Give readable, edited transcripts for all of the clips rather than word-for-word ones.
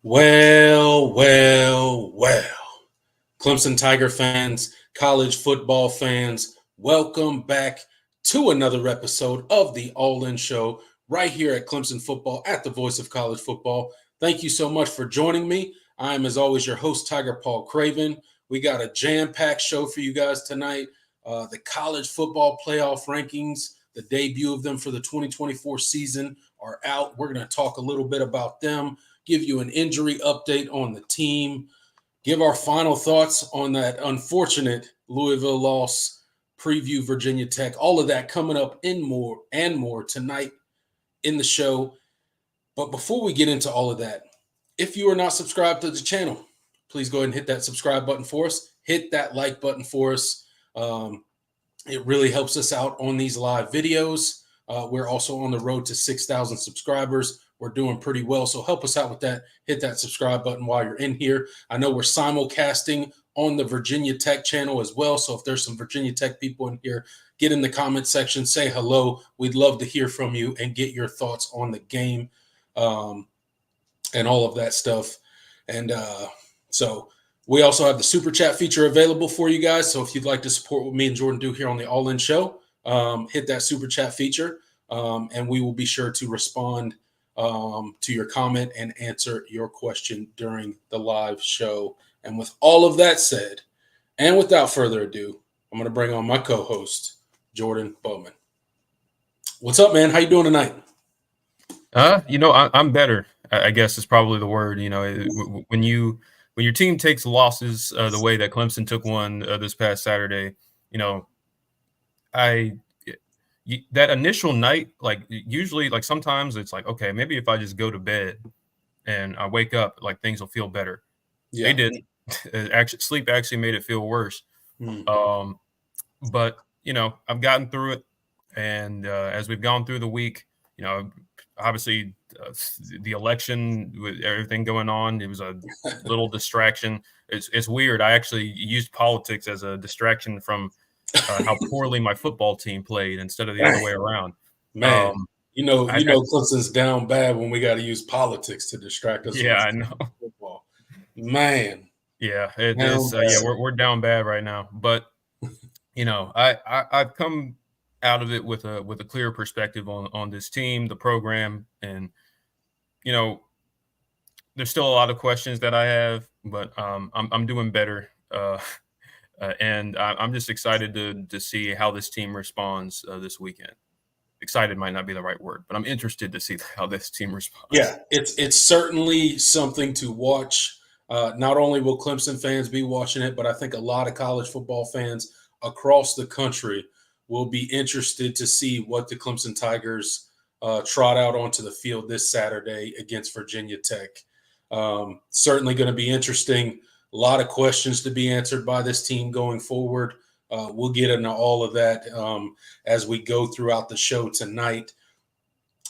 Well. Clemson Tiger fans, college football fans, welcome back to another episode of the All In Show right here at Clemson Football at the Voice of College Football. Thank you so much for joining me. I am, as always, your host, Tiger Paul Craven. We got a jam-packed show for you guys tonight. The college football playoff rankings, the debut of them for the 2024 season are out. We're going to talk a little bit about them, give you an injury update on the team, give our final thoughts on that unfortunate Louisville loss, preview Virginia Tech, all of that coming up and more tonight in the show. But before we get into all of that, if you are not subscribed to the channel, please go ahead and hit that subscribe button for us. Hit that like button for us. It really helps us out on these live videos. We're also on the road to 6,000 subscribers. We're doing pretty well, so help us out with that. Hit that subscribe button while you're in here. I know we're simulcasting on the Virginia Tech channel as well, so if there's some Virginia Tech people in here, get in the comment section, say hello. We'd love to hear from you and get your thoughts on the game and all of that stuff. And so we also have the Super Chat feature available for you guys, so if you'd like to support what me and Jordan do here on the All In Show, hit that Super Chat feature, and we will be sure to respond to your comment and answer your question during the live show. And with all of that said, and without further ado, I'm going to bring on my co-host, Jordan Bowman. What's up, man? How you doing tonight? I'm better, I guess is probably the word. When your team takes losses the way that Clemson took one this past Saturday, that initial night, usually sometimes it's like, okay, maybe if I just go to bed and I wake up, things will feel better. Yeah. They didn't. Sleep actually made it feel worse. But I've gotten through it, and as we've gone through the week, obviously the election with everything going on, it was a little distraction. It's weird. I actually used politics as a distraction from how poorly my football team played instead of the other way around. Man, Clemson's down bad when we got to use politics to distract us. Yeah, I know. Football. Man. Yeah, it is. We're down bad right now. But I've come out of it with a clear perspective on this team, the program, and there's still a lot of questions that I have, but I'm doing better. And I'm just excited to see how this team responds this weekend. Excited might not be the right word, but I'm interested to see how this team responds. Yeah, it's certainly something to watch. Not only will Clemson fans be watching it, but I think a lot of college football fans across the country will be interested to see what the Clemson Tigers trot out onto the field this Saturday against Virginia Tech. Certainly going to be interesting. A lot of questions to be answered by this team going forward. We'll get into all of that as we go throughout the show tonight.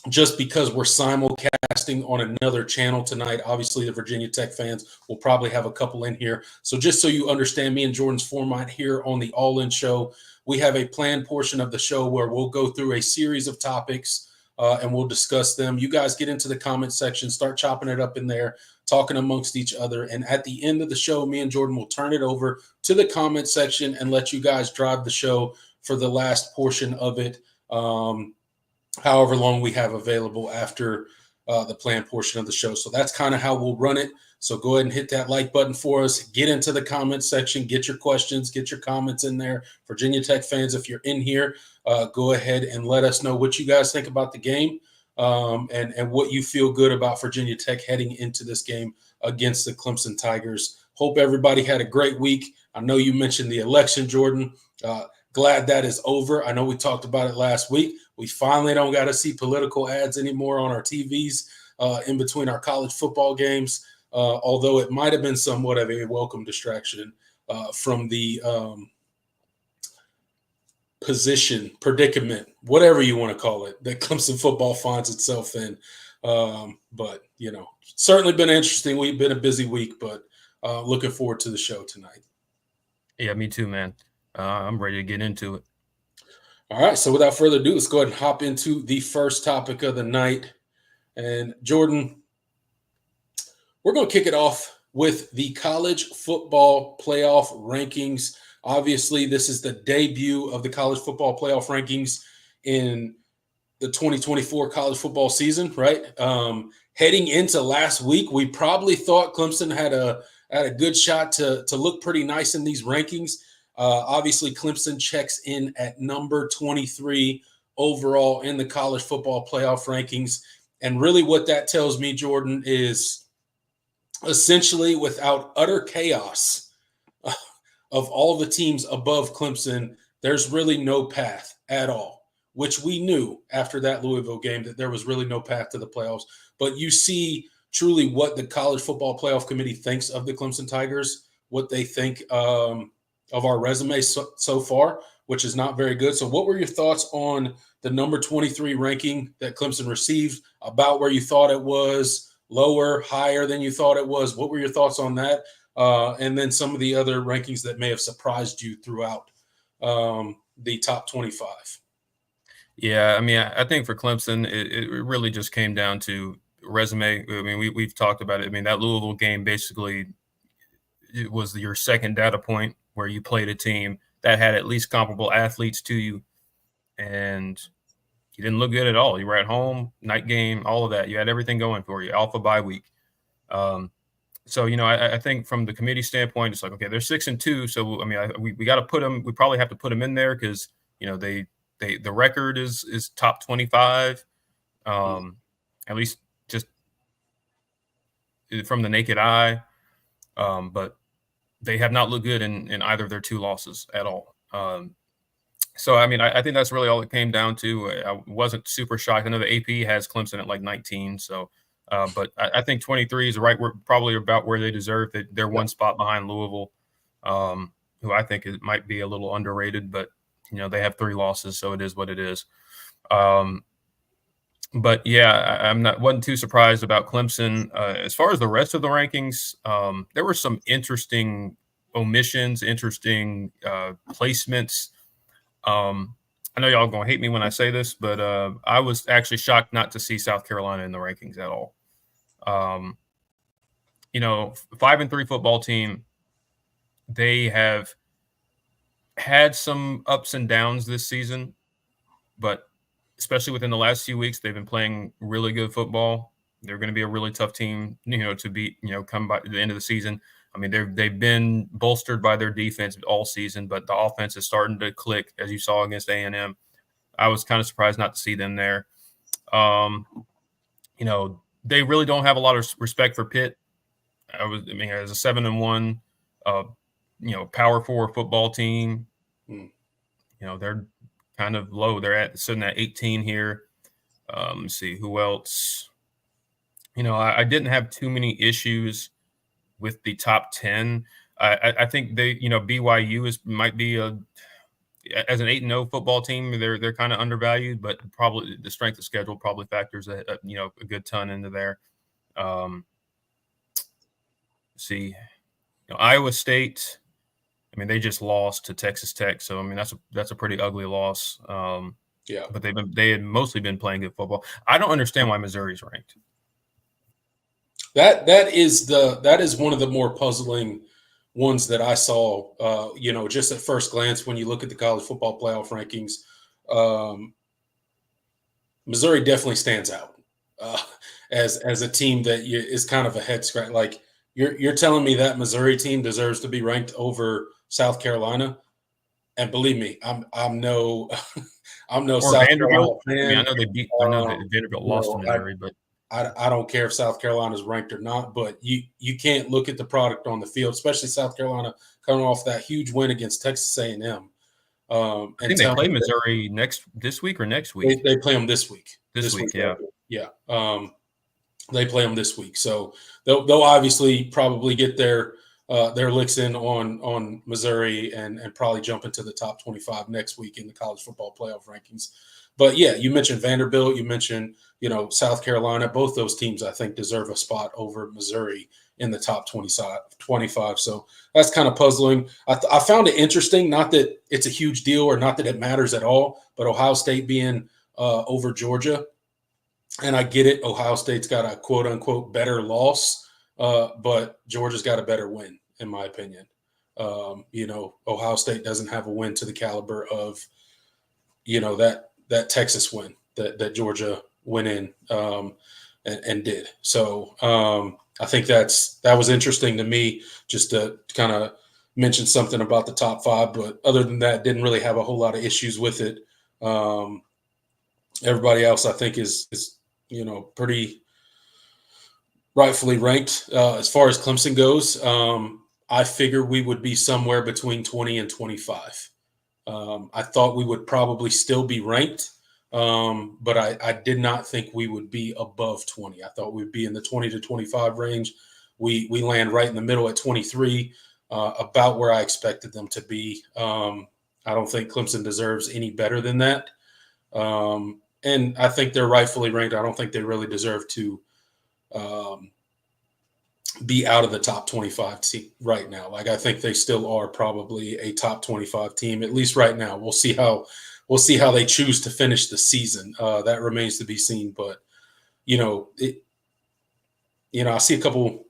Just because we're simulcasting on another channel tonight, obviously the Virginia Tech fans will probably have a couple in here. So just so you understand me and Jordan's format here on the All In Show, we have a planned portion of the show where we'll go through a series of topics and we'll discuss them. You guys get into the comment section, start chopping it up in there, talking amongst each other. And at the end of the show, me and Jordan will turn it over to the comment section and let you guys drive the show for the last portion of it, however long we have available after the planned portion of the show. So that's kind of how we'll run it. So go ahead and hit that like button for us. Get into the comment section. Get your questions. Get your comments in there. Virginia Tech fans, if you're in here, go ahead and let us know what you guys think about the game and what you feel good about Virginia Tech heading into this game against the Clemson Tigers. Hope everybody had a great week. I know you mentioned the election, Jordan. Glad that is over. I know we talked about it last week. We finally don't got to see political ads anymore on our TVs in between our college football games, although it might have been somewhat of a welcome distraction from the predicament, whatever you want to call it, that Clemson football finds itself in. But, certainly been interesting. We've been a busy week, but looking forward to the show tonight. Yeah, me too, man. I'm ready to get into it. All right, so without further ado, let's go ahead and hop into the first topic of the night. And Jordan, We're going to kick it off with the college football playoff rankings. Obviously, this is the debut of the college football playoff rankings in the 2024 college football season, right? Heading into last week, we probably thought Clemson had a good shot to look pretty nice in these rankings. Obviously, Clemson checks in at number 23 overall in the college football playoff rankings. And really what that tells me, Jordan, is essentially without utter chaos of all the teams above Clemson, there's really no path at all, which we knew after that Louisville game that there was really no path to the playoffs. But you see truly what the College Football Playoff Committee thinks of the Clemson Tigers, what they think of our resume so far, which is not very good. So what were your thoughts on the number 23 ranking that Clemson received, about where you thought it was, lower, higher than you thought it was? What were your thoughts on that? And then some of the other rankings that may have surprised you throughout the top 25. Yeah, I mean, I think for Clemson, it really just came down to resume. I mean, we've talked about it. I mean, that Louisville game basically it was your second data point where you played a team that had at least comparable athletes to you, and you didn't look good at all. You were at home, night game, all of that. You had everything going for you, alpha bye week. So, I think from the committee standpoint, it's like, okay, they're 6-2. So, I mean, we got to put them – we probably have to put them in there because, the record is top 25, at least just from the naked eye. But they have not looked good in either of their two losses at all. So, I mean, I think that's really all it came down to. I wasn't super shocked. I know the AP has Clemson at like 19. So, but I think 23 is probably about where they deserve. They're one spot behind Louisville, who I think might be a little underrated. But, they have 3 losses, so it is what it is. But, yeah, wasn't too surprised about Clemson. As far as the rest of the rankings, there were some interesting omissions, interesting placements. I know y'all going to hate me when I say this, but I was actually shocked not to see South Carolina in the rankings at all. 5-3 football team. They have had some ups and downs this season, but especially within the last few weeks, they've been playing really good football. They're going to be a really tough team, to beat, come by the end of the season. I mean, they've been bolstered by their defense all season, but the offense is starting to click, as you saw against A&M. I was kind of surprised not to see them there. They really don't have a lot of respect for Pitt. As a 7-1, Power 4 football team, they're kind of low. They're sitting at 18 here. Let's see who else. I didn't have too many issues with the top 10. I think BYU might be as an 8-0 football team. They're kind of undervalued, but probably the strength of schedule probably factors a good ton into there. See, Iowa State. I mean, they just lost to Texas Tech, so I mean that's a pretty ugly loss. Yeah, but they had mostly been playing good football. I don't understand why Missouri's ranked. That is one of the more puzzling ones that I saw. Just at first glance when you look at the college football playoff rankings, Missouri definitely stands out as a team that is kind of a head scratch. Like you're telling me that Missouri team deserves to be ranked over South Carolina, and believe me, I'm no South Vanderbilt. Carolina fan. I know that Vanderbilt lost to Missouri, but I don't care if South Carolina is ranked or not, but you can't look at the product on the field, especially South Carolina coming off that huge win against Texas A&M. I think they play Missouri this week or next week. They play them this week. This week, yeah. Yeah. They play them this week, so they'll obviously probably get their licks in on Missouri and probably jump into the top 25 next week in the college football playoff rankings. But yeah, you mentioned Vanderbilt, you mentioned South Carolina. Both those teams I think deserve a spot over Missouri in the top 25. So that's kind of puzzling. I found it interesting, not that it's a huge deal or not that it matters at all, but Ohio State being over Georgia. And I get it. Ohio State's got a quote unquote better loss but Georgia's got a better win, in my opinion. Ohio State doesn't have a win to the caliber of, that Texas win that Georgia went in and did. So I think that was interesting to me, just to kind of mention something about the top five. But other than that, didn't really have a whole lot of issues with it. Everybody else, I think, is pretty rightfully ranked. As far as Clemson goes, I figure we would be somewhere between 20 and 25. I thought we would probably still be ranked, but I did not think we would be above 20. I thought we'd be in the 20 to 25 range. We land right in the middle at 23, about where I expected them to be. I don't think Clemson deserves any better than that. And I think they're rightfully ranked. I don't think they really deserve to be out of the top 25 right now. Like, I think they still are probably a top 25 team, at least right now. We'll see how they choose to finish the season. That remains to be seen. But, I see a couple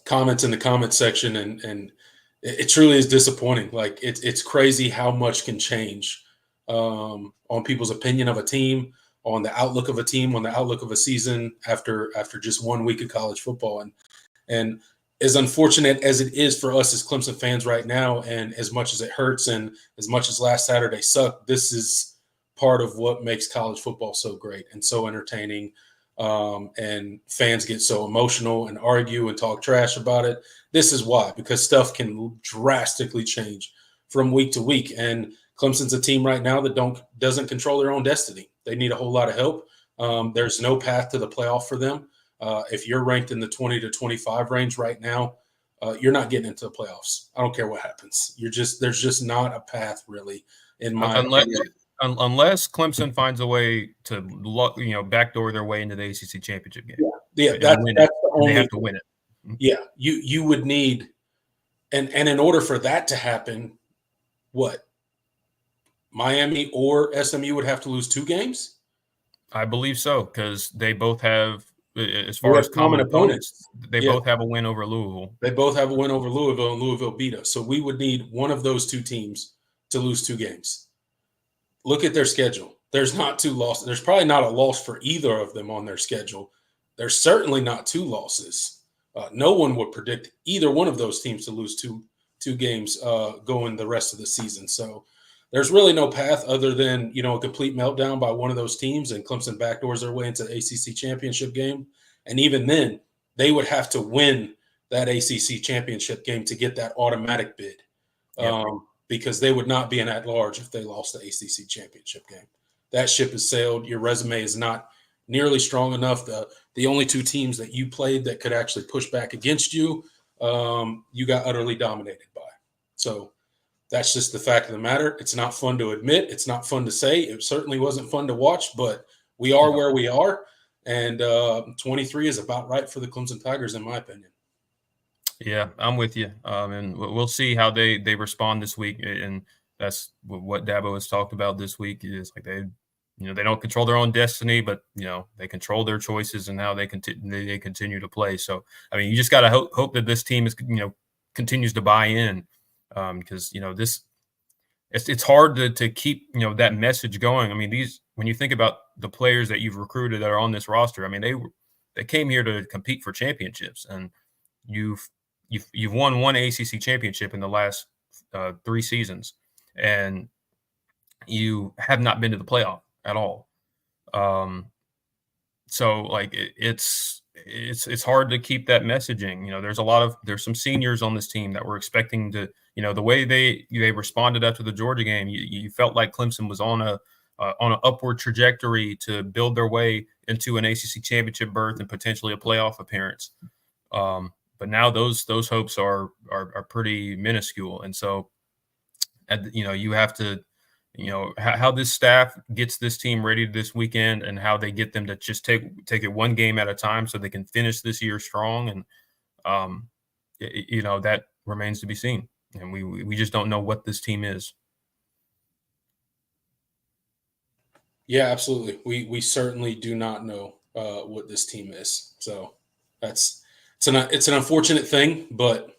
comments in the comment section, and it truly is disappointing. Like, it's crazy how much can change on people's opinion of a team, on the outlook of a team, on the outlook of a season after just 1 week of college football. And as unfortunate as it is for us as Clemson fans right now, and as much as it hurts and as much as last Saturday sucked, this is part of what makes college football so great and so entertaining. And fans get so emotional and argue and talk trash about it. This is why, because stuff can drastically change from week to week. And Clemson's a team right now that doesn't control their own destiny. They need a whole lot of help. There's no path to the playoff for them. If you're ranked in the 20 to 25 range right now, you're not getting into the playoffs. I don't care what happens. There's just not a path really in my opinion. Unless Clemson finds a way to backdoor their way into the ACC championship game. Yeah, that's the only. They have to win it. Yeah, you would need, and in order for that to happen, what? Miami or SMU would have to lose 2 games? I believe so, because they both have, as far as common opponents, they both have a win over Louisville. They both have a win over Louisville, and Louisville beat us. So we would need one of those 2 teams to lose 2 games. Look at their schedule. There's not 2 losses. There's probably not a loss for either of them on their schedule. There's certainly not 2 losses. No one would predict either one of those teams to lose two games going the rest of the season. So there's really no path other than, a complete meltdown by one of those teams, and Clemson backdoors their way into the ACC championship game. And even then, they would have to win that ACC championship game to get that automatic bid, because they would not be an at-large if they lost the ACC championship game. That ship has sailed. Your resume is not nearly strong enough. The only 2 teams that you played that could actually push back against you, you got utterly dominated by. So that's just the fact of the matter. It's not fun to admit. It's not fun to say. It certainly wasn't fun to watch, but we are where we are. And 23 is about right for the Clemson Tigers, in my opinion. Yeah, I'm with you. And we'll see how they respond this week. And that's what Dabo has talked about this week. Is like they don't control their own destiny, but they control their choices and how they continue to play. So I mean, you just got to hope that this team is continues to buy in. Because it's hard to keep that message going. I mean, when you think about the players that you've recruited that are on this roster, I mean they came here to compete for championships, and you've won 1 ACC championship in the last 3 seasons, and you have not been to the playoff at all. So like it's hard to keep that messaging. There's some seniors on this team that were expecting to, the way they responded after the Georgia game, you felt like Clemson was on an upward trajectory to build their way into an ACC championship berth and potentially a playoff appearance. But now those hopes are pretty minuscule, and so you have to. How this staff gets this team ready this weekend, and how they get them to just take it 1 game at a time so they can finish this year strong. And, that remains to be seen. And we just don't know what this team is. Yeah, absolutely. We certainly do not know what this team is. So that's it's an unfortunate thing, but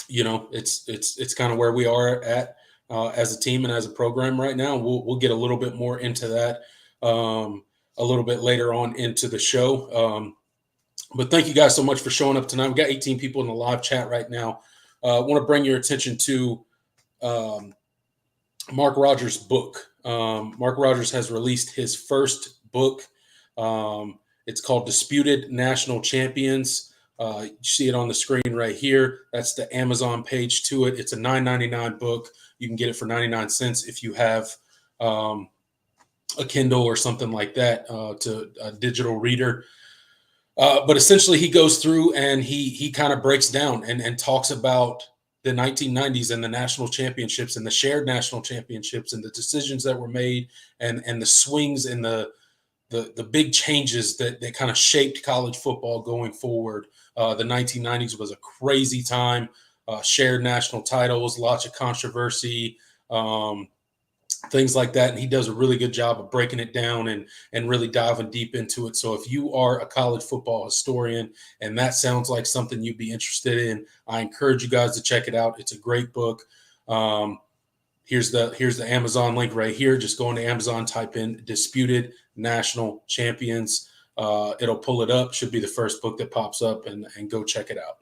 it's kind of where we are at as a team and as a program right now. We'll get a little bit more into that a little bit later on into the show. But thank you guys so much for showing up tonight. We got 18 people in the live chat right now. I want to bring your attention to Mark Rogers' book. Mark Rogers has released his first book. It's called Disputed National Champions. You see it on the screen right here. That's the Amazon page to it. It's a $9.99 book. You can get it for 99 cents if you have a Kindle or something like that, to a digital reader. But essentially, he goes through and he kind of breaks down and talks about the 1990s and the national championships and the shared national championships and the decisions that were made and the swings and the big changes that kind of shaped college football going forward. The 1990s was a crazy time, shared national titles, lots of controversy, things like that. And he does a really good job of breaking it down and really diving deep into it. So if you are a college football historian and that sounds like something you'd be interested in, I encourage you guys to check it out. It's a great book. Here's the Amazon link right here. Just go into Amazon, type in Disputed National Champions. It'll pull it up. Should be the first book that pops up, and go check it out.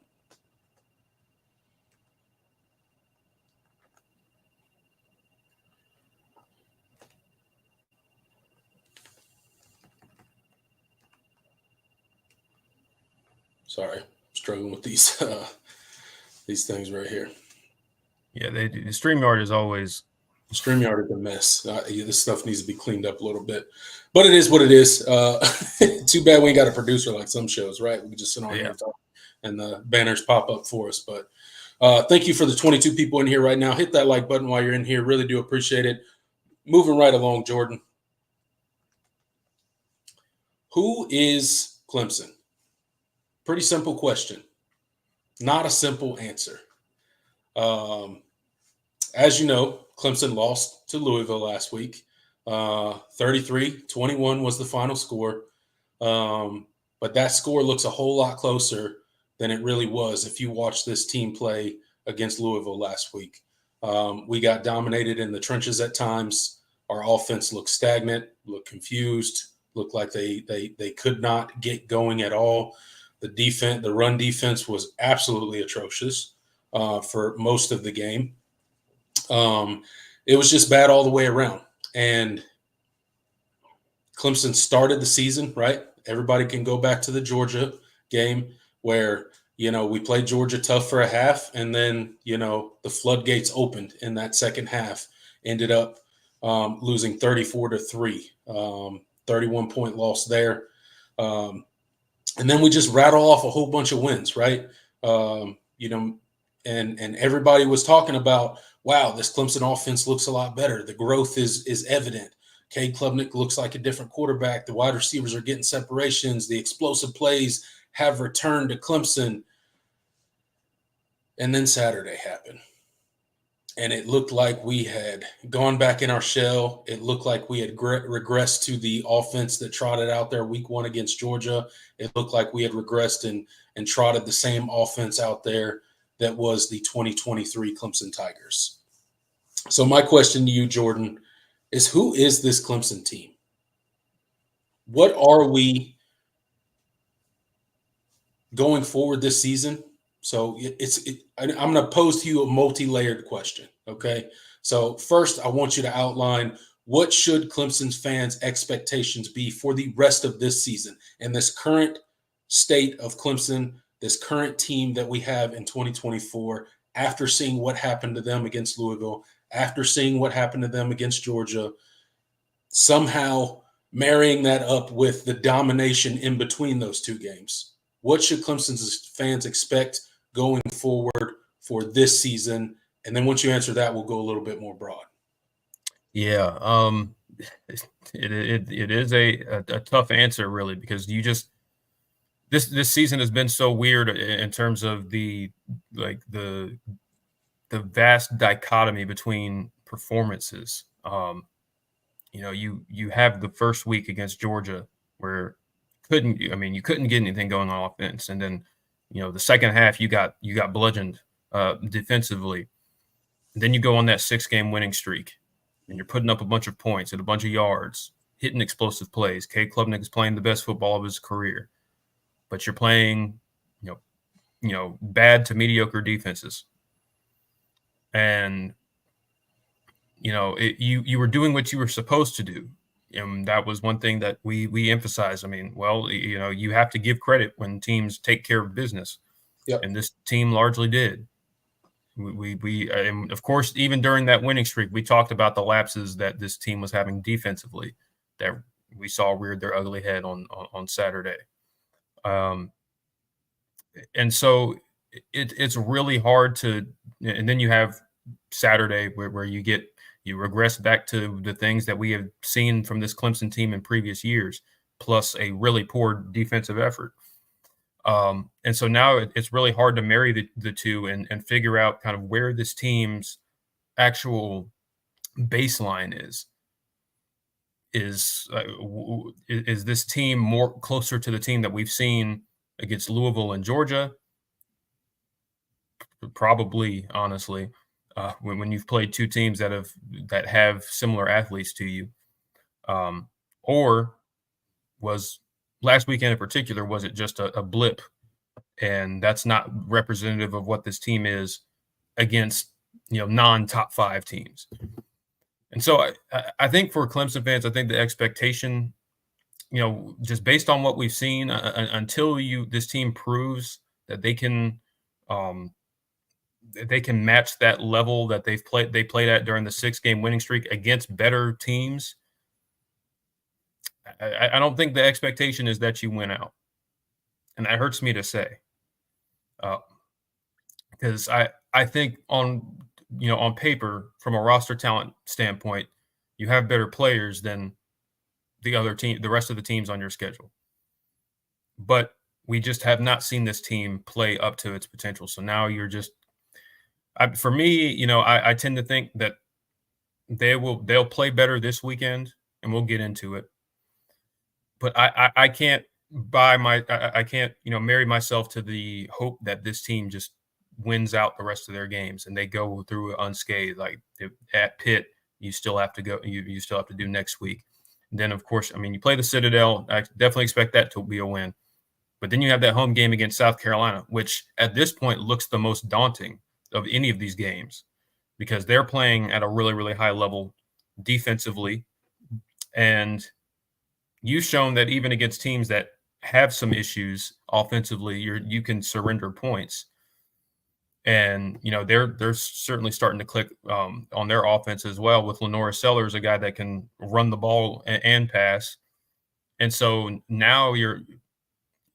Sorry, I'm struggling with these things right here. Yeah, the StreamYard is always. StreamYard is a mess. This stuff needs to be cleaned up a little bit, but it is what it is. Too bad we ain't got a producer like some shows, right? We can just sit on here and talk, and the banners pop up for us. But thank you for the 22 people in here right now. Hit that like button while you're in here. Really do appreciate it. Moving right along, Jordan. Who is Clemson? Pretty simple question. Not a simple answer. As you know, Clemson lost to Louisville last week. 33-21 was the final score. But that score looks a whole lot closer than it really was if you watch this team play against Louisville last week. We got dominated in the trenches at times. Our offense looked stagnant, looked confused, looked like they could not get going at all. The run defense was absolutely atrocious for most of the game. It was just bad all the way around. And Clemson started the season, right? Everybody can go back to the Georgia game where, we played Georgia tough for a half, and then, the floodgates opened in that second half. Ended up losing 34-3, 31-point loss there. And then we just rattle off a whole bunch of wins, right? And everybody was talking about, wow, this Clemson offense looks a lot better. The growth is evident. Cade Klubnik looks like a different quarterback. The wide receivers are getting separations. The explosive plays have returned to Clemson. And then Saturday happened. And it looked like we had gone back in our shell. It looked like we had regressed to the offense that trotted out there week one against Georgia. It looked like we had regressed and trotted the same offense out there that was the 2023 Clemson Tigers. So my question to you, Jordan, is who is this Clemson team? What are we going forward this season? So I'm going to pose to you a multi-layered question, okay? So first, I want you to outline what should Clemson's fans' expectations be for the rest of this season and this current state of Clemson, this current team that we have in 2024, after seeing what happened to them against Louisville, after seeing what happened to them against Georgia, somehow marrying that up with the domination in between those two games. What should Clemson's fans expect going forward for this season? And then once you answer that, we'll go a little bit more broad. Yeah, it is a tough answer, really, because this season has been so weird in terms of the vast dichotomy between performances. You have the first week against Georgia where you couldn't get anything going on offense, and then The second half you got bludgeoned defensively. Then you go on that 6-game winning streak, and you're putting up a bunch of points and a bunch of yards, hitting explosive plays. Cade Klubnik is playing the best football of his career, but you're playing, bad to mediocre defenses, and you were doing what you were supposed to do, and that was one thing that we emphasized. I mean, you have to give credit when teams take care of business, and this team largely did. And of course, even during that winning streak, we talked about the lapses that this team was having defensively that we saw reared their ugly head on Saturday. And so it's really hard to, and then you have Saturday where you regress back to the things that we have seen from this Clemson team in previous years, plus a really poor defensive effort. And so now it's really hard to marry the two and figure out kind of where this team's actual baseline is. Is this team more closer to the team that we've seen against Louisville and Georgia? Probably, honestly, when you've played two teams that have similar athletes to you, or was last weekend in particular, was it just a blip? And that's not representative of what this team is against, non-top 5 teams. And so I think for Clemson fans, I think the expectation, just based on what we've seen, until this team proves that they can match that level that they played at during the 6-game winning streak against better teams. I don't think the expectation is that you win out, and that hurts me to say, because I think on paper, from a roster talent standpoint, you have better players than the rest of the teams on your schedule, but we just have not seen this team play up to its potential. So now for me, I tend to think that they'll play better this weekend, and we'll get into it. But I can't marry myself to the hope that this team just wins out the rest of their games and they go through unscathed. Like at Pitt, you still have to go. You still have to do next week. And then, of course, you play the Citadel. I definitely expect that to be a win. But then you have that home game against South Carolina, which at this point looks the most daunting of any of these games because they're playing at a really, really high level defensively. And you've shown that even against teams that have some issues offensively, you can surrender points. And, they're certainly starting to click on their offense as well with Lenora Sellers, a guy that can run the ball and pass. And so now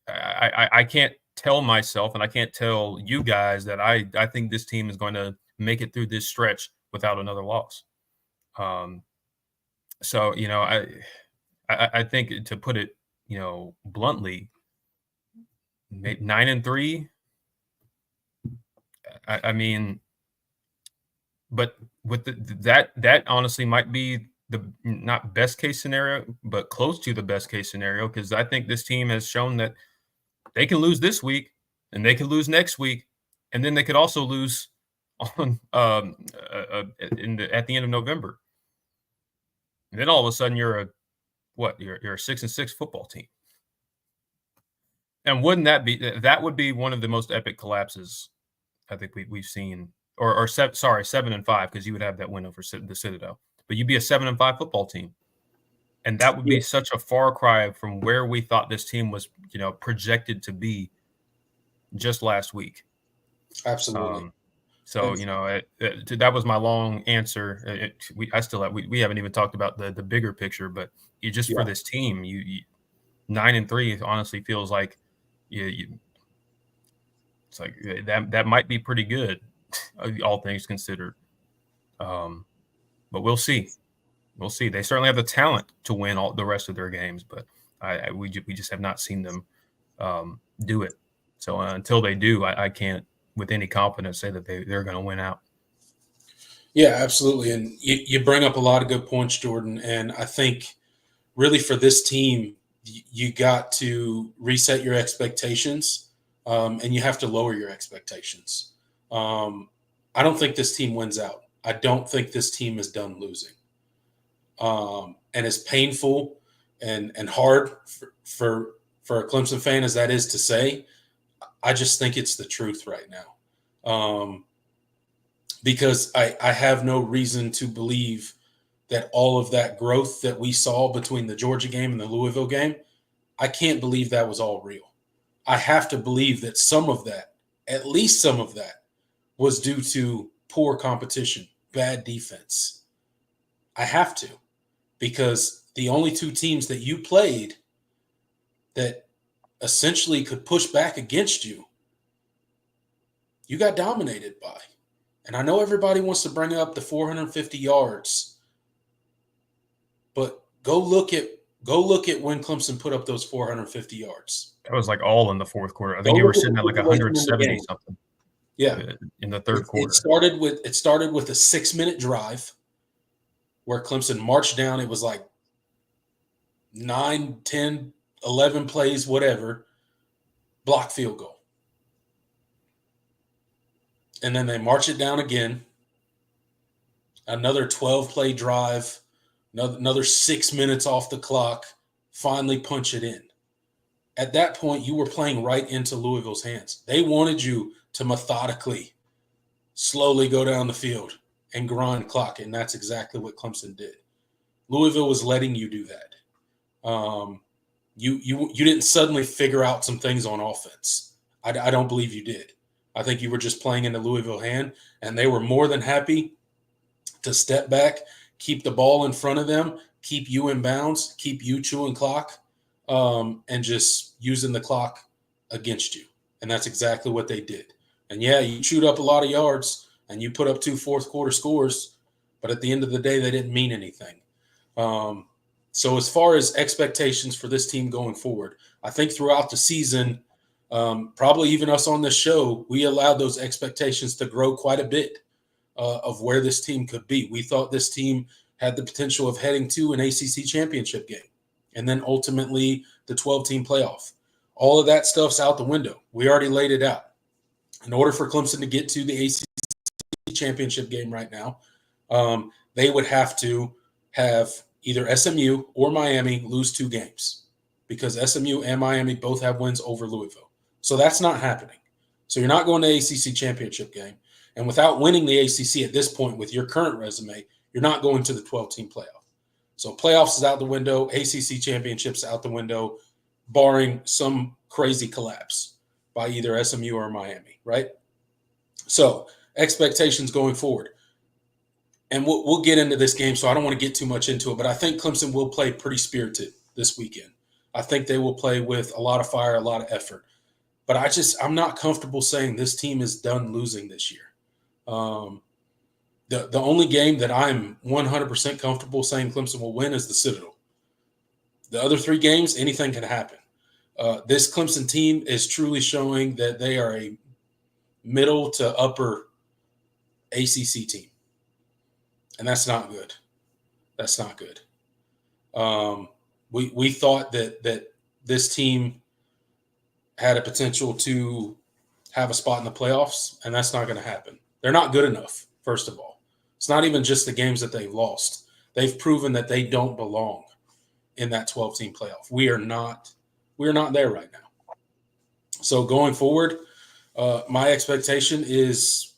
I can't tell myself and I can't tell you guys that I think this team is going to make it through this stretch without another loss. So, I think, to put it, bluntly, 9-3. But with that honestly might be the not best case scenario, but close to the best case scenario, because I think this team has shown that they can lose this week and they can lose next week, and then they could also lose on at the end of November. And then all of a sudden you're a 6-6 football team. And wouldn't that would be one of the most epic collapses I think we've seen, or 7-5, because you would have that win over the Citadel, but you'd be a 7-5 football team. And that would be such a far cry from where we thought this team was, projected to be just last week. Absolutely. That was my long answer. We haven't even talked about the bigger picture, but for this team, you 9-3 honestly feels like it's like that might be pretty good, all things considered. But we'll see. We'll see. They certainly have the talent to win all the rest of their games, but we just have not seen them do it. So until they do, I can't with any confidence say that they're going to win out. Yeah, absolutely. And you bring up a lot of good points, Jordan. And I think really for this team, you got to reset your expectations and you have to lower your expectations. I don't think this team wins out. I don't think this team is done losing. And as painful and hard for a Clemson fan as that is to say, I just think it's the truth right now. Because I have no reason to believe that all of that growth that we saw between the Georgia game and the Louisville game, I can't believe that was all real. I have to believe that some of that, at least some of that, was due to poor competition, bad defense. I have to, because the only two teams that you played that essentially could push back against you, you got dominated by. And I know everybody wants to bring up the 450 yards, but go look at when Clemson put up those 450 yards. That was like all in the fourth quarter. I think you were sitting at like 170 something. Yeah, in the third quarter. It started with a 6-minute drive where Clemson marched down. It was like 9, 10, 11 plays, whatever, block field goal. And then they march it down again. Another 12-play drive, another 6 minutes off the clock, finally punch it in. At that point, you were playing right into Louisville's hands. They wanted you to methodically, slowly go down the field and grind clock, and that's exactly what Clemson did. Louisville was letting you do that. You didn't suddenly figure out some things on offense. I don't believe you did. I think you were just playing in the Louisville hand, and they were more than happy to step back, keep the ball in front of them, keep you in bounds, keep you chewing clock, and just using the clock against you. And that's exactly what they did. And, yeah, you chewed up a lot of yards, and you put up 2 fourth-quarter scores, but at the end of the day, they didn't mean anything. So as far as expectations for this team going forward, I think throughout the season, probably even us on this show, we allowed those expectations to grow quite a bit of where this team could be. We thought this team had the potential of heading to an ACC championship game and then ultimately the 12-team playoff. All of that stuff's out the window. We already laid it out. In order for Clemson to get to the ACC championship game right now, they would have to have either SMU or Miami lose 2 games, because SMU and Miami both have wins over Louisville. So that's not happening. So you're not going to the ACC championship game. And without winning the ACC at this point with your current resume, you're not going to the 12-team playoff. So playoffs is out the window, ACC championships out the window, barring some crazy collapse by either SMU or Miami, right? So expectations going forward. And we'll get into this game, so I don't want to get too much into it, but I think Clemson will play pretty spirited this weekend. I think they will play with a lot of fire, a lot of effort. But I'm not comfortable saying this team is done losing this year. The only game that I'm 100% comfortable saying Clemson will win is the Citadel. The other 3 games, anything can happen. This Clemson team is truly showing that they are a middle to upper ACC team. And that's not good. That's not good. We thought that this team had a potential to have a spot in the playoffs, and that's not going to happen. They're not good enough, first of all. It's not even just the games that they've lost. They've proven that they don't belong in that 12-team playoff. We are not there right now. So going forward, my expectation is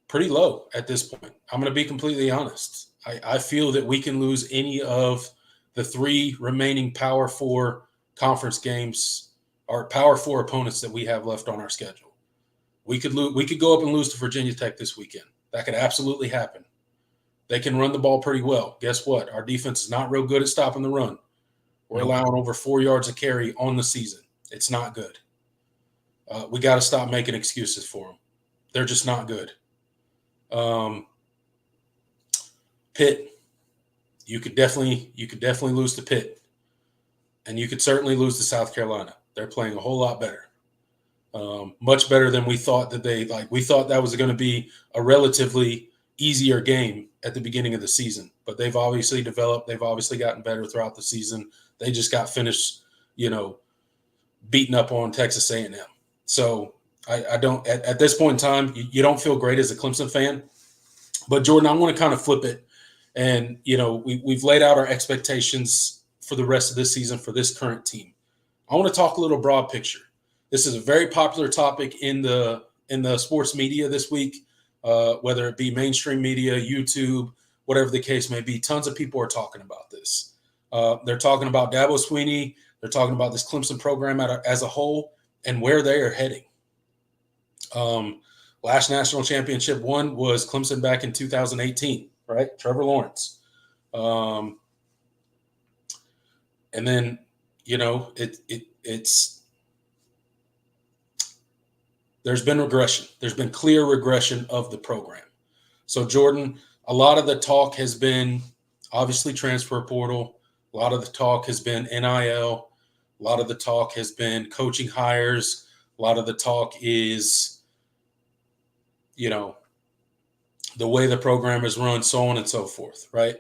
pretty low at this point. I'm going to be completely honest. I feel that we can lose any of the 3 remaining Power 4 conference games or Power 4 opponents that we have left on our schedule. We could go up and lose to Virginia Tech this weekend. That could absolutely happen. They can run the ball pretty well. Guess what? Our defense is not real good at stopping the run. We're allowing over 4 yards a carry on the season. It's not good. We got to stop making excuses for them. They're just not good. Pitt, you could definitely lose to Pitt, and you could certainly lose to South Carolina. They're playing a whole lot better, much better than we thought that we thought that was going to be a relatively easier game at the beginning of the season, but they've obviously developed. They've obviously gotten better throughout the season. They just got finished, beating up on Texas A&M. So I don't at this point in time, you don't feel great as a Clemson fan. But Jordan, I want to kind of flip it, and we've laid out our expectations for the rest of this season for this current team. I want to talk a little broad picture. This is a very popular topic in the sports media this week, whether it be mainstream media, YouTube, whatever the case may be. Tons of people are talking about this. They're talking about Dabo Swinney. They're talking about this Clemson program as a whole and where they are heading. Last national championship won was Clemson back in 2018, right? Trevor Lawrence. And then, it's there's been regression. There's been clear regression of the program. So, Jordan, a lot of the talk has been obviously transfer portal. A lot of the talk has been NIL. A lot of the talk has been coaching hires. A lot of the talk is, the way the program is run, so on and so forth, right?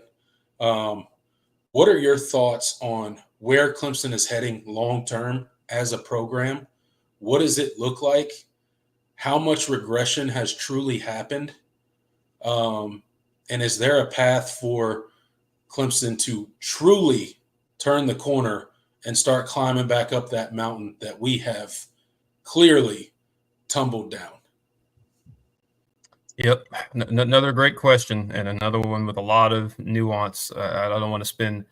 What are your thoughts on where Clemson is heading long-term as a program? What does it look like? How much regression has truly happened? And is there a path for Clemson to truly turn the corner and start climbing back up that mountain that we have clearly tumbled down? Yep. Another great question, and another one with a lot of nuance. I don't want to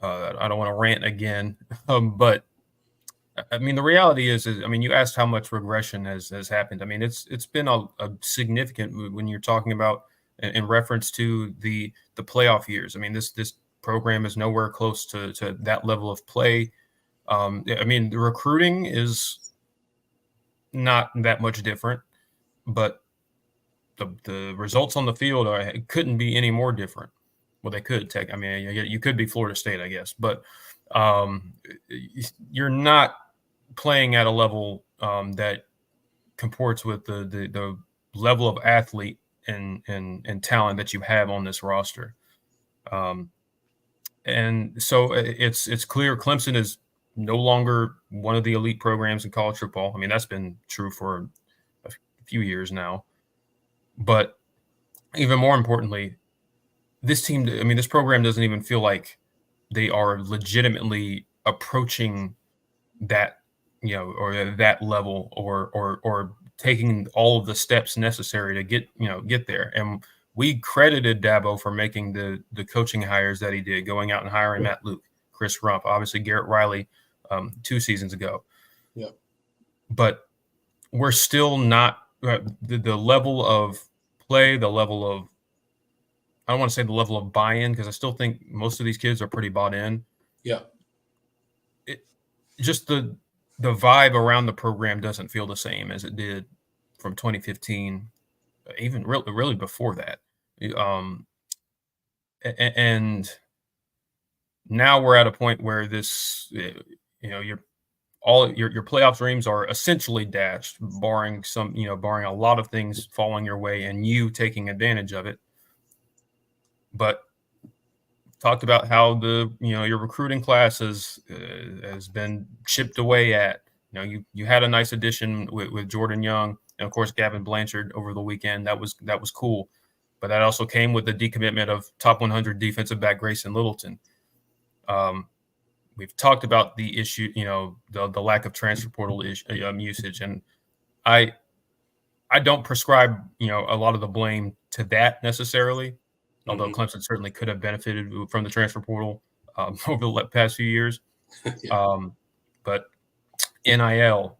I don't want to rant again. But I mean, the reality is, you asked how much regression has happened. I mean, it's been a significant when you're talking about in reference to the playoff years. I mean, this program is nowhere close to that level of play. I mean, the recruiting is not that much different, but the results on the field couldn't be any more different. Well, they could take. I mean, you could be Florida State, I guess, but you're not playing at a level that comports with the level of athlete and talent that you have on this roster. And so it's clear Clemson is no longer one of the elite programs in college football. I mean, that's been true for a few years now. But even more importantly, this program doesn't even feel like they are legitimately approaching that, or that level, or taking all of the steps necessary to get there. And we credited Dabo for making the coaching hires that he did, going out and hiring Matt Luke, Chris Rump, obviously Garrett Riley 2 seasons ago. Yeah. But we're still not the level of play, the level of, I don't want to say the level of buy-in, because I still think most of these kids are pretty bought in. Yeah. Just the vibe around the program doesn't feel the same as it did from 2015, even really before that. And now we're at a point where this, your playoff dreams are essentially dashed, barring a lot of things falling your way and you taking advantage of it. But talked about how your recruiting class has been chipped away at. You had a nice addition with Jordan Young and of course Gavin Blanchard over the weekend. That was cool, but that also came with the decommitment of top 100 defensive back Grayson Littleton. We've talked about the issue, the lack of transfer portal usage, and I don't prescribe a lot of the blame to that necessarily. Although Clemson certainly could have benefited from the transfer portal over the past few years. Yeah. But NIL,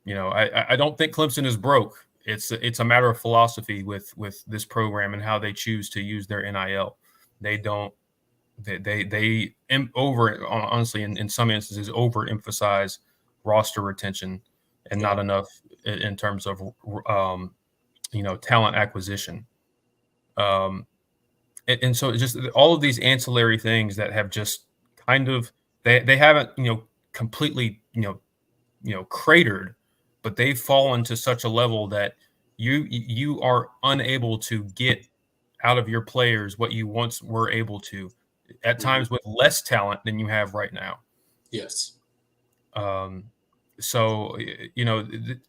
I don't think Clemson is broke. It's a matter of philosophy with this program and how they choose to use their NIL. They don't. They honestly, in some instances, overemphasize roster retention and not enough in terms of talent acquisition. And so just all of these ancillary things that have just kind of they haven't completely cratered, but they've fallen to such a level that you are unable to get out of your players what you once were able to, at times with less talent than you have right now. Yes. So,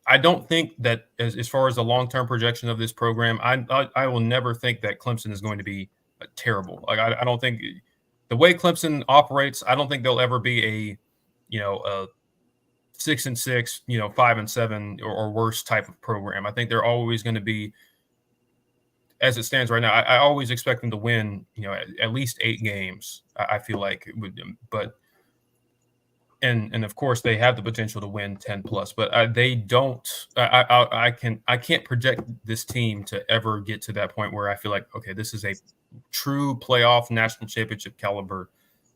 I don't think that as far as the long-term projection of this program, I will never think that Clemson is going to be terrible. Like I don't think the way Clemson operates, I don't think they'll ever be a 6-6, 5-7 or worse type of program. I think they're always going to be, as it stands right now, I always expect them to win, at least 8 games. I feel like it would, but and of course they have the potential to win 10 plus, but they don't. I can't project this team to ever get to that point where I feel like, okay, this is a true playoff national championship caliber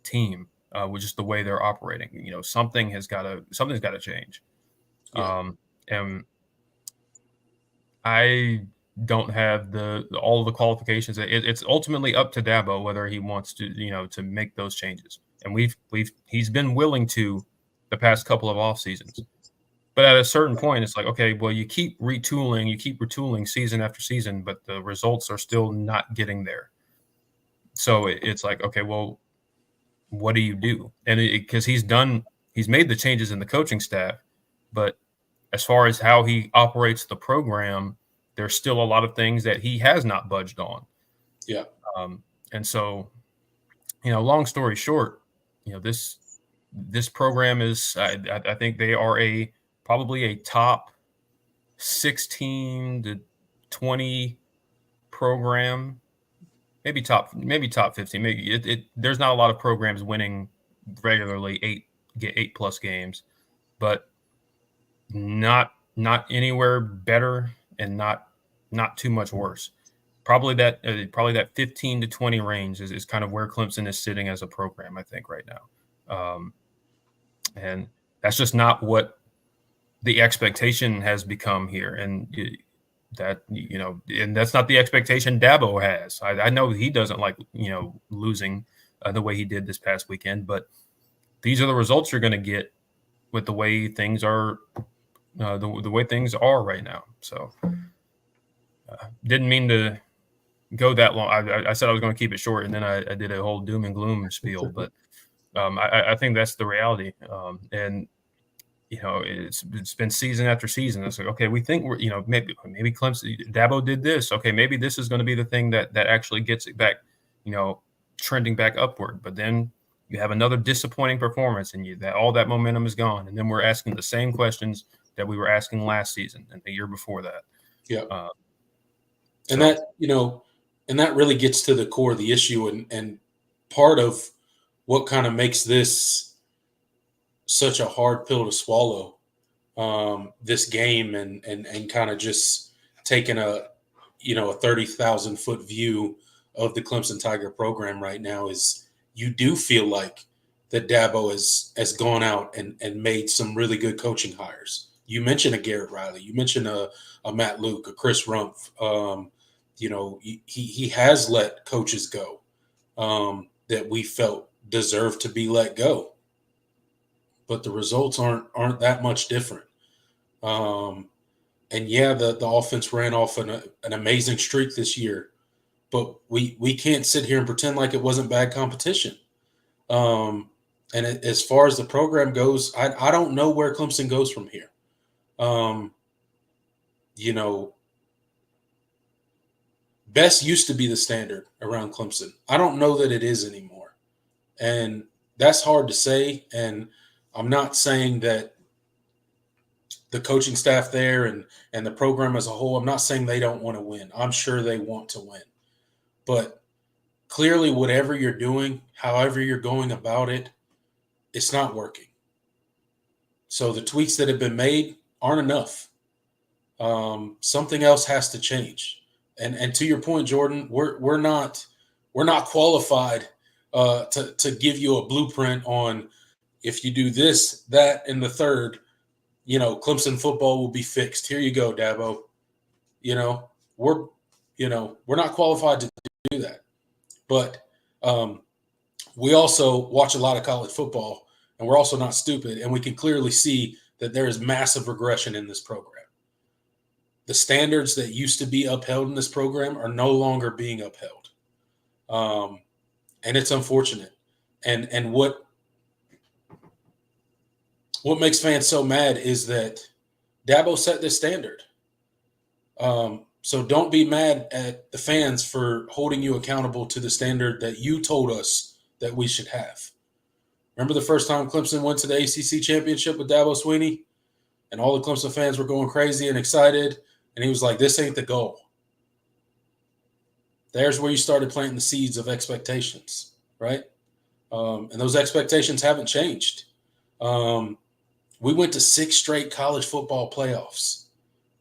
team, with just the way they're operating. Something's got to change. Yeah. And I don't have all of the qualifications. It's ultimately up to Dabo whether he wants to make those changes. And he's been willing to the past couple of off seasons. But at a certain point, it's like, okay, well, you keep retooling season after season, but the results are still not getting there. So it's like, okay, well, what do you do? And because he's made the changes in the coaching staff, but as far as how he operates the program, there's still a lot of things that he has not budged on. Yeah. And so, long story short, this program is, I think they are probably a top 16 to 20 program, maybe top 15. Maybe there's not a lot of programs winning regularly 8 plus games, but not anywhere better and not too much worse. Probably that 15 to 20 range is kind of where Clemson is sitting as a program, I think, right now. And that's just not what the expectation has become here. And and that's not the expectation Dabo has. I know he doesn't like, losing the way he did this past weekend, but these are the results you're going to get with the way things are, the way things are right now. So didn't mean to go that long. I said I was going to keep it short, and then I did a whole doom and gloom spiel, but I think that's the reality. And it's been season after season. It's like, okay, we think we're, maybe Clemson, Dabo did this. Okay, maybe this is going to be the thing that actually gets it back, trending back upward. But then you have another disappointing performance, and all that momentum is gone. And then we're asking the same questions that we were asking last season and the year before that. Yeah. And that really gets to the core of the issue, and part of what kind of makes this such a hard pill to swallow, this game, and kind of just taking a 30,000 foot view of the Clemson Tiger program right now is you do feel like that Dabo has gone out and made some really good coaching hires. You mentioned a Garrett Riley, you mentioned a Matt Luke, a Chris Rumpf. He has let coaches go that we felt deserved to be let go, but the results aren't that much different. And yeah, the offense ran off an amazing streak this year, but we can't sit here and pretend like it wasn't bad competition. And as far as the program goes, I don't know where Clemson goes from here. Best used to be the standard around Clemson. I don't know that it is anymore. And that's hard to say. And I'm not saying that the coaching staff there and the program as a whole, I'm not saying they don't want to win. I'm sure they want to win. But clearly, whatever you're doing, however you're going about it, it's not working. So the tweaks that have been made aren't enough. Something else has to change. And to your point, Jordan, we're not qualified to give you a blueprint on if you do this, that, and the third, Clemson football will be fixed. Here you go, Dabo. We're not qualified to do that. But we also watch a lot of college football, and we're also not stupid, and we can clearly see that there is massive regression in this program. The standards that used to be upheld in this program are no longer being upheld. And it's unfortunate. And what what makes fans so mad is that Dabo set this standard. So don't be mad at the fans for holding you accountable to the standard that you told us that we should have. Remember the first time Clemson went to the ACC championship with Dabo Swinney, and all the Clemson fans were going crazy and excited, and he was like, "This ain't the goal." There's where you started planting the seeds of expectations, right? And those expectations haven't changed. We went to 6 straight college football playoffs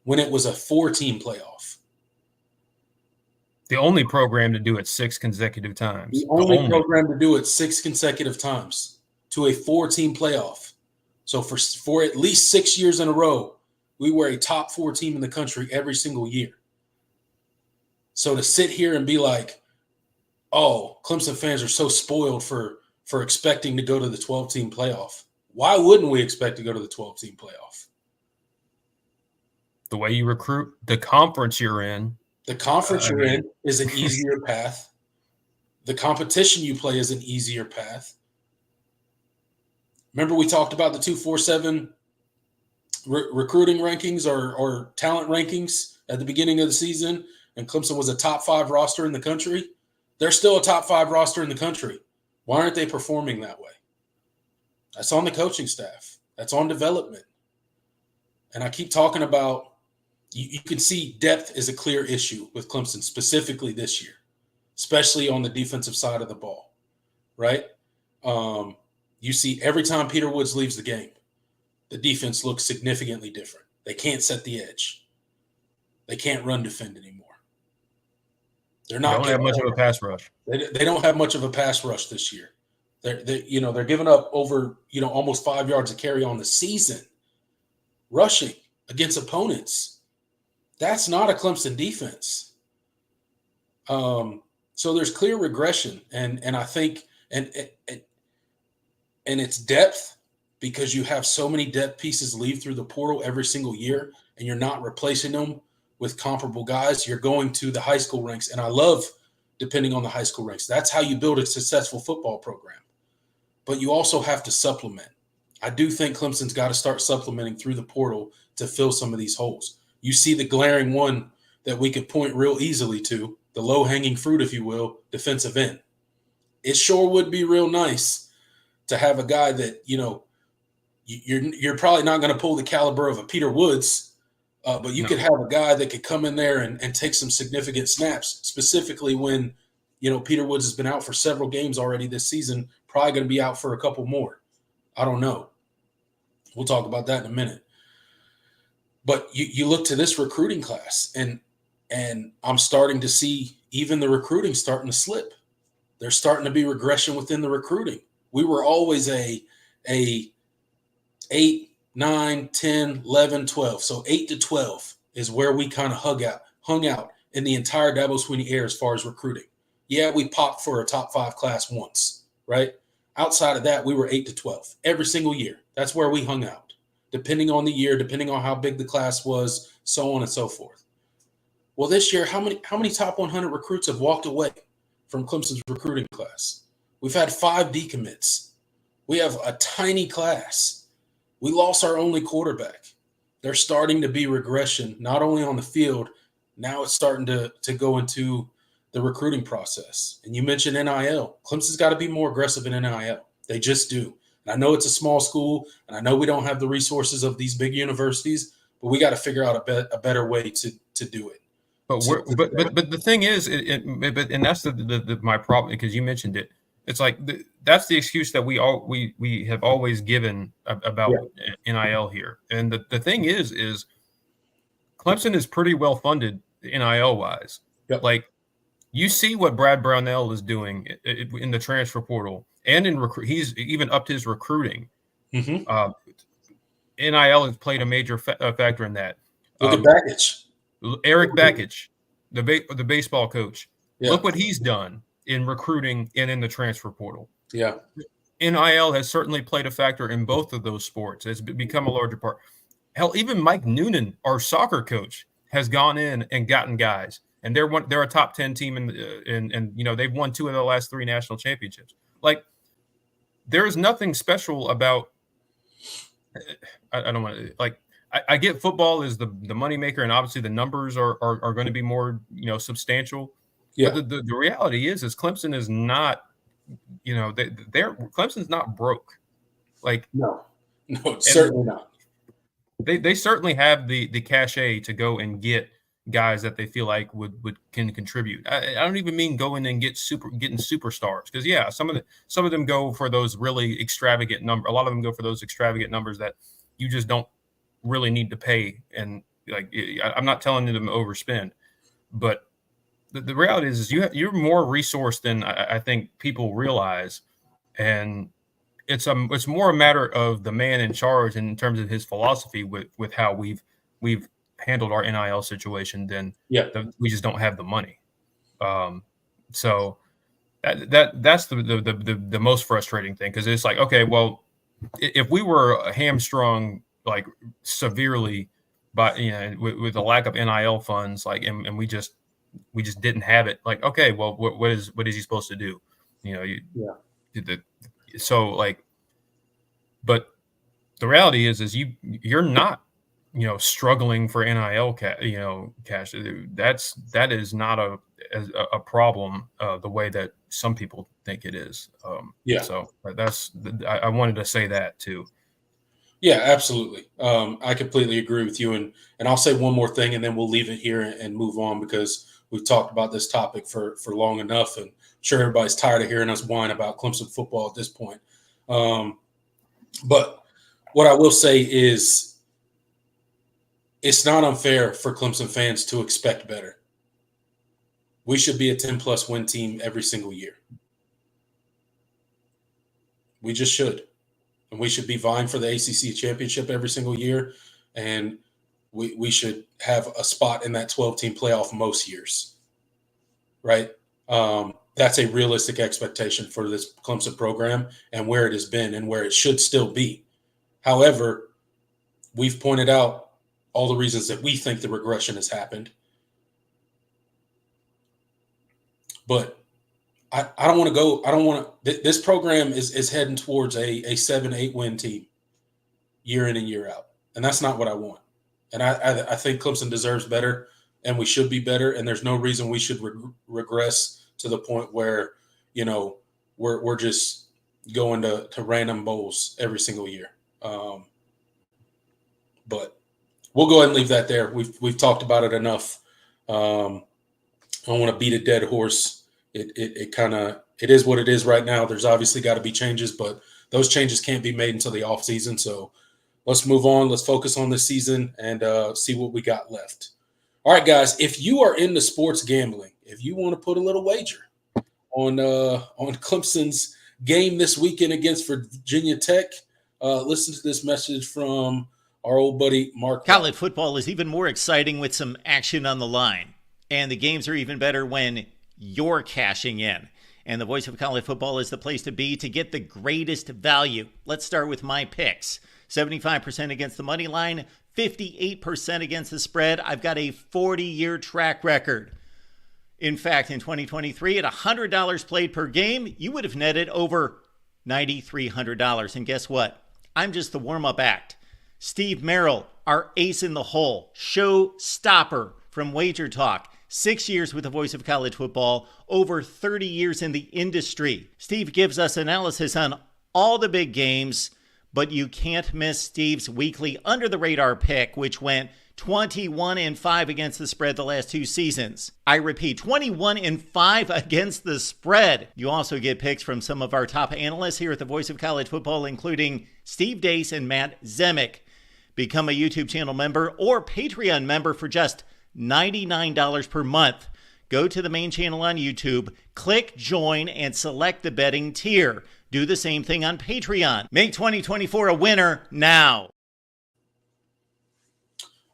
when it was a 4-team playoff. The only program to do it 6 consecutive times. The only program to do it 6 consecutive times to a 4-team playoff. So for at least 6 years in a row, we were a top 4 team in the country every single year. So to sit here and be like, oh, Clemson fans are so spoiled for expecting to go to the 12-team playoff. Why wouldn't we expect to go to the 12-team playoff? The way you recruit, the conference you're in. The conference you're in is an easier path. The competition you play is an easier path. Remember we talked about the 247 recruiting rankings or talent rankings at the beginning of the season, and Clemson was a top 5 roster in the country? They're still a top 5 roster in the country. Why aren't they performing that way? That's on the coaching staff. That's on development. And I keep talking about you can see depth is a clear issue with Clemson, specifically this year, especially on the defensive side of the ball, right? You see every time Peter Woods leaves the game, the defense looks significantly different. They can't set the edge. They can't run defend anymore. They don't have much of a pass rush. They don't have much of a pass rush this year. They're giving up over almost 5 yards a carry on the season, rushing against opponents. That's not a Clemson defense. So there's clear regression, and I think and it's depth, because you have so many depth pieces leave through the portal every single year, and you're not replacing them with comparable guys. You're going to the high school ranks, and I love depending on the high school ranks. That's how you build a successful football program. But you also have to supplement. I do think Clemson's got to start supplementing through the portal to fill some of these holes. You see the glaring one that we could point real easily to, the low-hanging fruit, if you will, defensive end. It sure would be real nice to have a guy that, you're probably not going to pull the caliber of a Peter Woods, but you could have a guy that could come in there and take some significant snaps, specifically when, Peter Woods has been out for several games already this season, probably going to be out for a couple more. I don't know. We'll talk about that in a minute. But you look to this recruiting class, and I'm starting to see even the recruiting starting to slip. There's starting to be regression within the recruiting. We were always a 8, 9, 10, 11, 12. So 8 to 12 is where we kind of hung out in the entire Dabo Swinney era as far as recruiting. Yeah, we popped for a top 5 class once, right? Outside of that, we were 8 to 12 every single year. That's where we hung out, depending on the year, depending on how big the class was, so on and so forth. Well, this year, how many top 100 recruits have walked away from Clemson's recruiting class? We've had 5 decommits. We have a tiny class. We lost our only quarterback. There's starting to be regression, not only on the field, now it's starting to go into the recruiting process. And you mentioned NIL. Clemson's got to be more aggressive in NIL. They just do. And I know it's a small school, and I know we don't have the resources of these big universities, but we got to figure out a better way to do it. But the thing is, and that's my problem, because you mentioned it. It's like that's the excuse that we have always given about NIL here. And the thing is Clemson is pretty well funded NIL wise. Yep. Like, you see what Brad Brownell is doing in the transfer portal and in he's even upped his recruiting. Mm-hmm. NIL has played a major factor in that. Look at Bakich. Eric Bakich, the baseball coach. Yeah. Look what he's done in recruiting and in the transfer portal. Yeah. NIL has certainly played a factor in both of those sports. It's become a larger part. Hell, even Mike Noonan, our soccer coach, has gone in and gotten guys. And they're a top 10 team and they've won 2 of the last 3 national championships. Like, there is nothing special about I don't want to like. I get football is the moneymaker, and obviously the numbers are going to be more substantial. Yeah. But the reality is Clemson is not, they're Clemson's not broke. Like no, certainly not. They certainly have the cachet to go and get guys that they feel like can contribute. I don't even mean going and getting superstars, because some of them go for those really extravagant numbers. A lot of them go for those extravagant numbers that you just don't really need to pay. And like, I'm not telling them to overspend, but the reality is you're more resourced than I think people realize, and it's more a matter of the man in charge in terms of his philosophy with how we've handled our NIL situation than we just don't have the money. So that's the most frustrating thing, because it's like, okay, well, if we were hamstrung like severely by with the lack of NIL funds, like and we just didn't have it, like, okay, well, what is he supposed to do? So like, but the reality is you're not struggling for NIL cash. That is not a problem the way that some people think it is. So I wanted to say that too. Yeah, absolutely. I completely agree with you. And I'll say one more thing, and then we'll leave it here and move on, because we've talked about this topic for long enough, and I'm sure everybody's tired of hearing us whine about Clemson football at this point. But what I will say is it's not unfair for Clemson fans to expect better. We should be a 10-plus win team every single year. We just should. And we should be vying for the ACC championship every single year. And we should have a spot in that 12-team playoff most years. Right? That's a realistic expectation for this Clemson program and where it has been and where it should still be. However, we've pointed out all the reasons that we think the regression has happened. But I don't want to go. I don't want to. This program is heading towards a 7-8 win team year in and year out. And that's not what I want. And I think Clemson deserves better, and we should be better. And there's no reason we should regress to the point where, we're just going to random bowls every single year. But we'll go ahead and leave that there. We've talked about it enough. I don't want to beat a dead horse. It is what it is right now. There's obviously got to be changes, but those changes can't be made until the off season. So let's move on. Let's focus on this season and see what we got left. All right, guys, if you are into sports gambling, if you want to put a little wager on Clemson's game this weekend against Virginia Tech, listen to this message from our old buddy Mark. College football is even more exciting with some action on the line, and the games are even better when you're cashing in. And the Voice of College Football is the place to be to get the greatest value. Let's start with my picks. 75% against the money line, 58% against the spread. I've got a 40-year track record. In fact, in 2023, at $100 played per game, you would have netted over $9,300. And guess what? I'm just the warm-up act. Steve Merrill, our ace in the hole, show stopper from Wager Talk. 6 years with the Voice of College Football, over 30 years in the industry. Steve gives us analysis on all the big games, but you can't miss Steve's weekly under-the-radar pick, which went 21-5 against the spread the last 2 seasons. I repeat, 21-5 against the spread. You also get picks from some of our top analysts here at the Voice of College Football, including Steve Dace and Matt Zemek. Become a YouTube channel member or Patreon member for just $99 per month. Go to the main channel on YouTube, click join, and select the betting tier. Do the same thing on Patreon. Make 2024 a winner now.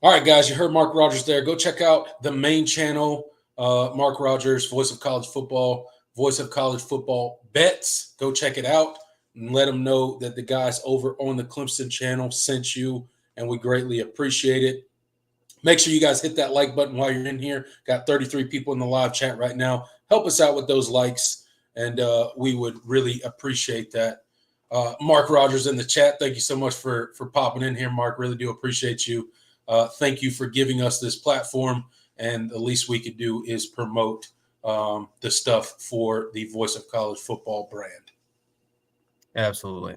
All right, guys, you heard Mark Rogers there. Go check out the main channel, Mark Rogers, Voice of College Football, Voice of College Football Bets. Go check it out and let them know that the guys over on the Clemson channel sent you, and we greatly appreciate it. Make sure you guys hit that like button while you're in here. Got 33 people in the live chat right now. Help us out with those likes, and we would really appreciate that. Mark Rogers in the chat. Thank you so much for popping in here, Mark. Really do appreciate you. Thank you for giving us this platform, and the least we could do is promote the stuff for the Voice of College Football brand. Absolutely.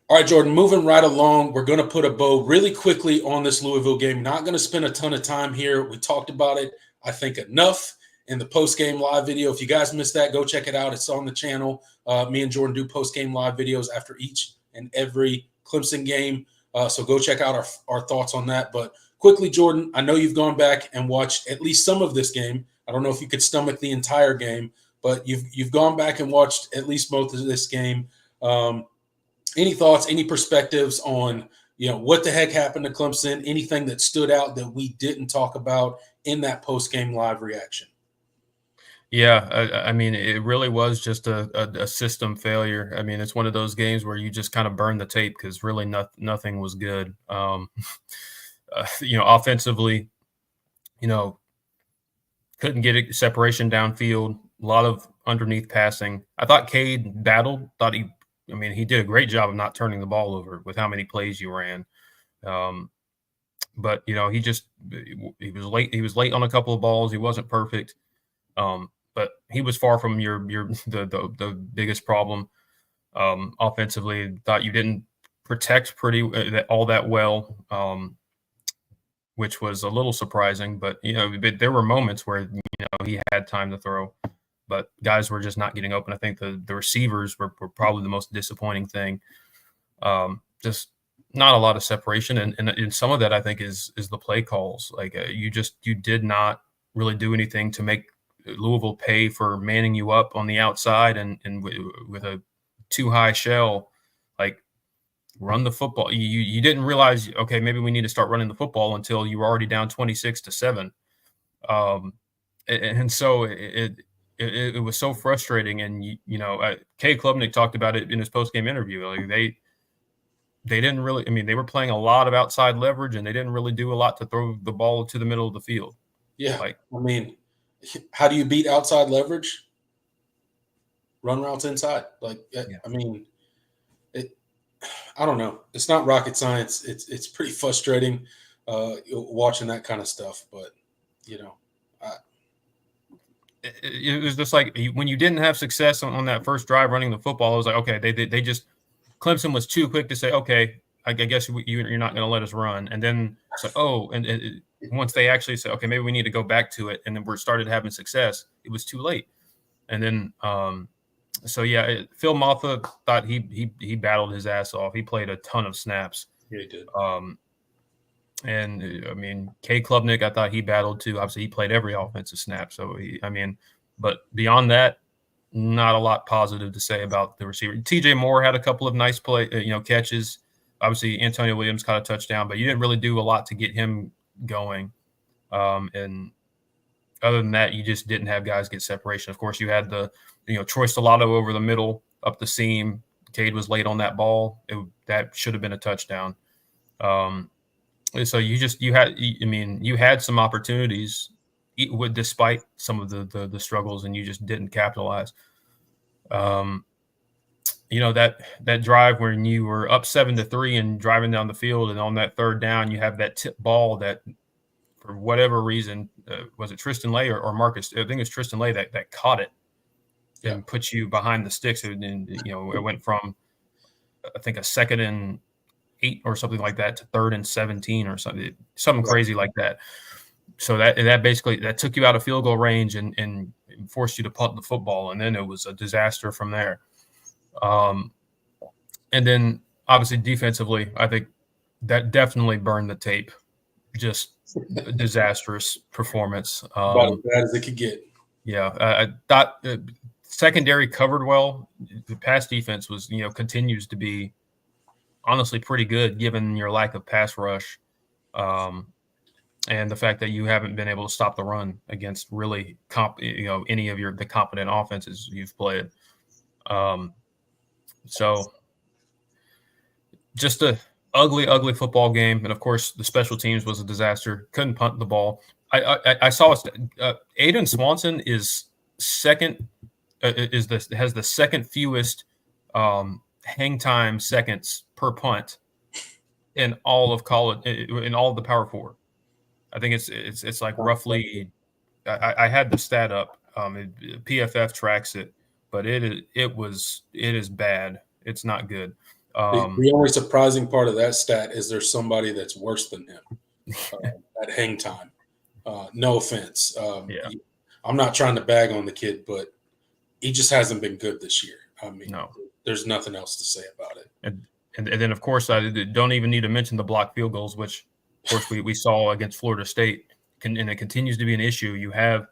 All right, Jordan, moving right along, we're going to put a bow really quickly on this Louisville game. Not going to spend a ton of time here. We talked about it, I think, enough in the post-game live video. If you guys missed that, go check it out. It's on the channel. Me and Jordan do post-game live videos after each and every Clemson game. So go check out our thoughts on that. But quickly, Jordan, I know you've gone back and watched at least some of this game. I don't know if you could stomach the entire game, but you've gone back and watched at least most of this game. Any thoughts, any perspectives on, what the heck happened to Clemson? Anything that stood out that we didn't talk about in that post-game live reaction? Yeah, I mean, it really was just a system failure. I mean, it's one of those games where you just kind of burn the tape because really nothing was good. Offensively, couldn't get separation downfield, a lot of underneath passing. I thought Cade battled, he did a great job of not turning the ball over with how many plays you ran. But he was late. He was late on a couple of balls. He wasn't perfect. But he was far from the biggest problem. Offensively, thought you didn't protect all that well, which was a little surprising. But there were moments where he had time to throw, but guys were just not getting open. I think the receivers were probably the most disappointing thing. Just not a lot of separation, and some of that I think is the play calls. Like you did not really do anything to make Louisville pay for manning you up on the outside and with a too high shell, like run the football. You didn't realize, okay, maybe we need to start running the football until you were already down 26-7. And so it was so frustrating. And, Kay Klubnik talked about it in his post-game interview. Like they didn't really, they were playing a lot of outside leverage and they didn't really do a lot to throw the ball to the middle of the field. Yeah. How do you beat outside leverage? Run routes inside. Yeah. I don't know. It's not rocket science. It's pretty frustrating watching that kind of stuff. But, it was just like when you didn't have success on that first drive running the football, it was like, okay, they just – Clemson was too quick to say, okay, I guess you're not going to let us run. And then it's like, once they actually said, okay, maybe we need to go back to it, and then we started having success, it was too late. And then Phil Maffa thought he battled his ass off. He played a ton of snaps. Yeah, he did. Kay Klubnik, I thought he battled too. Obviously, he played every offensive snap. So but beyond that, not a lot positive to say about the receiver. TJ Moore had a couple of nice catches. Obviously, Antonio Williams caught a touchdown, but you didn't really do a lot to get him going. And other than that, you just didn't have guys get separation. Of course, you had the Troy Stellato over the middle up the seam. Cade was late on that ball. That should have been a touchdown. So you had some opportunities despite some of the struggles, and you just didn't capitalize. That drive when you were up 7-3 and driving down the field, and on that third down, you have that tip ball that, for whatever reason, was it Tristan Lay or Marcus? I think it's Tristan Lay that caught it and put you behind the sticks. And it went from, I think, a 2nd and 8 or something like that to 3rd and 17 or something crazy like that. So that basically took you out of field goal range and forced you to punt the football, and then it was a disaster from there. And then obviously defensively, I think that definitely burned the tape. Just a disastrous performance. About as bad as it could get. Yeah, I thought secondary covered well. The pass defense was, continues to be honestly pretty good given your lack of pass rush, and the fact that you haven't been able to stop the run against really any of the competent offenses you've played. So just a ugly football game. And of course the special teams was a disaster. Couldn't punt the ball. I saw Aiden Swanson is second has the second fewest hang time seconds per punt in all of college, in all of the Power Four. I think it's like roughly. I had the stat up. PFF tracks it, but it is bad. It's not good. The only surprising part of that stat is there's somebody that's worse than him at hang time. No offense. Yeah. I'm not trying to bag on the kid, but he just hasn't been good this year. I mean, No. There's nothing else to say about it. And then, of course, I don't even need to mention the blocked field goals, which, of course, we saw against Florida State, and it continues to be an issue. You have,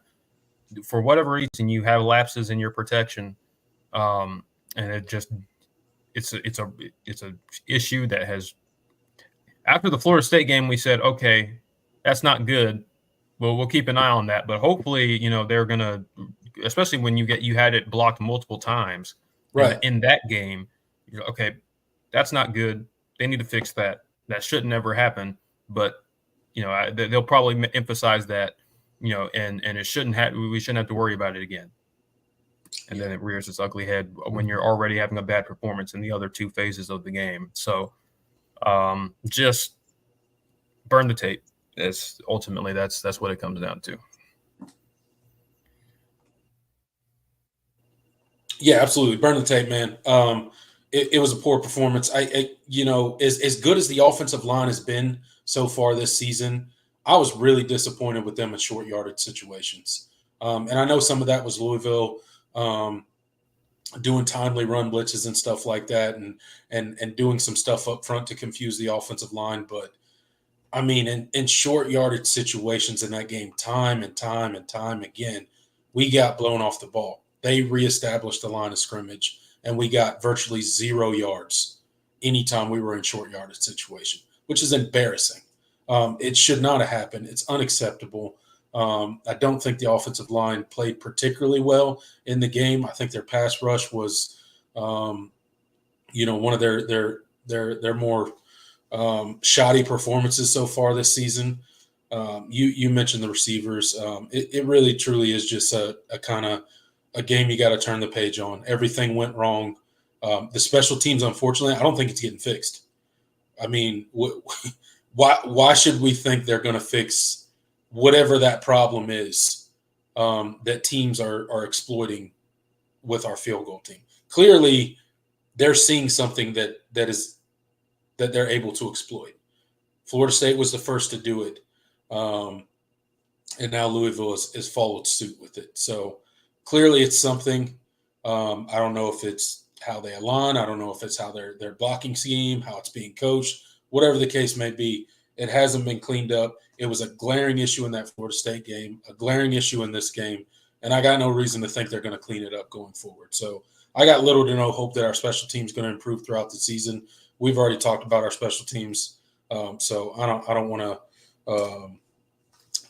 for whatever reason, you have lapses in your protection, and it's a issue that has. After the Florida State game, we said, okay, that's not good. Well, we'll keep an eye on that, but hopefully, they're gonna, especially when you had it blocked multiple times, right? In that game, okay, that's not good. They need to fix that. That should never happen. But they'll probably emphasize that, and it shouldn't have. We shouldn't have to worry about it again. And then it rears its ugly head when you're already having a bad performance in the other two phases of the game. So, just burn the tape. That's ultimately that's what it comes down to. Yeah, absolutely. Burn the tape, man. It was a poor performance. As good as the offensive line has been so far this season, I was really disappointed with them in short yardage situations. And I know some of that was Louisville doing timely run blitzes and stuff like that, and doing some stuff up front to confuse the offensive line. But I mean, in short yardage situations in that game, time and time and time again, we got blown off the ball. They reestablished the line of scrimmage, and we got virtually 0 yards anytime we were in short yardage situation, which is embarrassing. It should not have happened. It's unacceptable. I don't think the offensive line played particularly well in the game. I think their pass rush was, one of their more shoddy performances so far this season. You mentioned the receivers. It really truly is just a kind of a game you got to turn the page on. Everything went wrong. The special teams, unfortunately, I don't think it's getting fixed. I mean, why should we think they're going to fix whatever that problem is that teams are exploiting with our field goal team? Clearly, they're seeing something that they're able to exploit. Florida State was the first to do it, and now Louisville has followed suit with it. So clearly, it's something. I don't know if it's how they align. I don't know if it's how their blocking scheme, how it's being coached, whatever the case may be. It hasn't been cleaned up. It was a glaring issue in that Florida State game, a glaring issue in this game, and I got no reason to think they're going to clean it up going forward. So I got little to no hope that our special teams is going to improve throughout the season. We've already talked about our special teams, so I don't want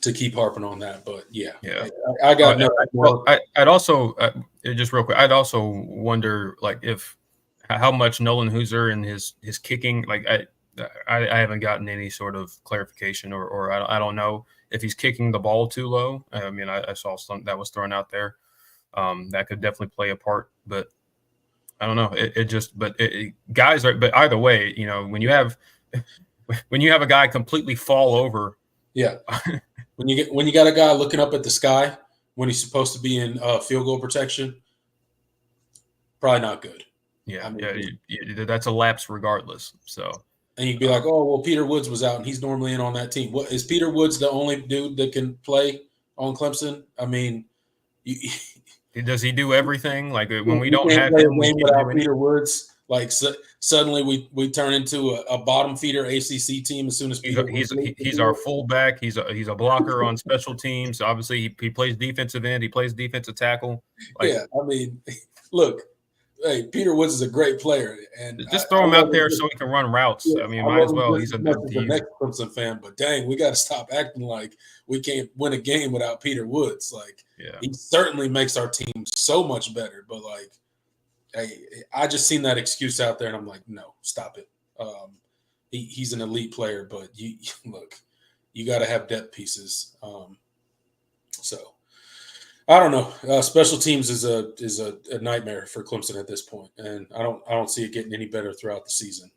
to keep harping on that. But yeah. I got no. Well, I'd also just real quick. I'd also wonder how much Nolan Hooser and his kicking. I haven't gotten any sort of clarification, or I don't know if he's kicking the ball too low. I mean, I saw some that was thrown out there. That could definitely play a part, but I don't know. Guys are. But either way, when you have a guy completely fall over. Yeah. When you got a guy looking up at the sky when he's supposed to be in field goal protection, probably not good. Yeah, that's a lapse regardless. So, and you'd be like, oh well, Peter Woods was out, and he's normally in on that team. What is Peter Woods the only dude that can play on Clemson? I mean, does he do everything? Like when we don't have him, we without Peter Woods. Suddenly we turn into a bottom feeder ACC team as soon as he's our fullback. He's a blocker on special teams. Obviously, he plays defensive end. He plays defensive tackle. I mean, look, hey, Peter Woods is a great player, and just throw him out there so he can run routes. Yeah, I mean, might as well. He's the next Clemson fan, but dang, we got to stop acting like we can't win a game without Peter Woods. He certainly makes our team so much better, but I just seen that excuse out there, and I'm like, no, stop it. He's an elite player, but you got to have depth pieces. So I don't know. Special teams is a nightmare for Clemson at this point, and I don't see it getting any better throughout the season.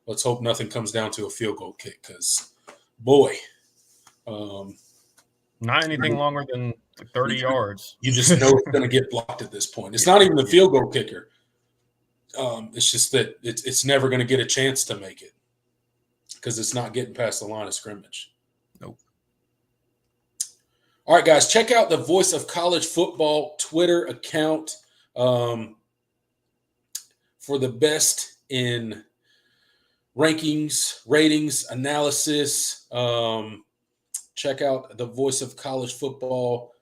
Let's hope nothing comes down to a field goal kick, because boy, not anything longer than 30 yards. You just know it's going to get blocked at this point. It's not even the field goal kicker. It's just that it's never going to get a chance to make it because it's not getting past the line of scrimmage. Nope. All right, guys, check out the Voice of College Football Twitter account for the best in rankings, ratings, analysis. Check out the Voice of College Football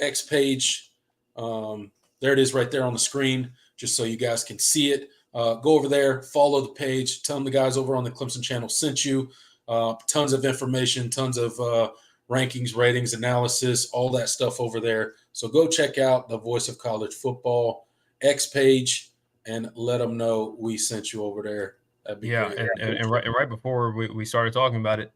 X page. There it is right there on the screen, just so you guys can see it. Go over there, follow the page, tell them the guys over on the Clemson channel sent you. Tons of information, tons of rankings, ratings, analysis, all that stuff over there. So go check out the Voice of College Football X page and let them know we sent you over there. That'd be great. And right before we started talking about it,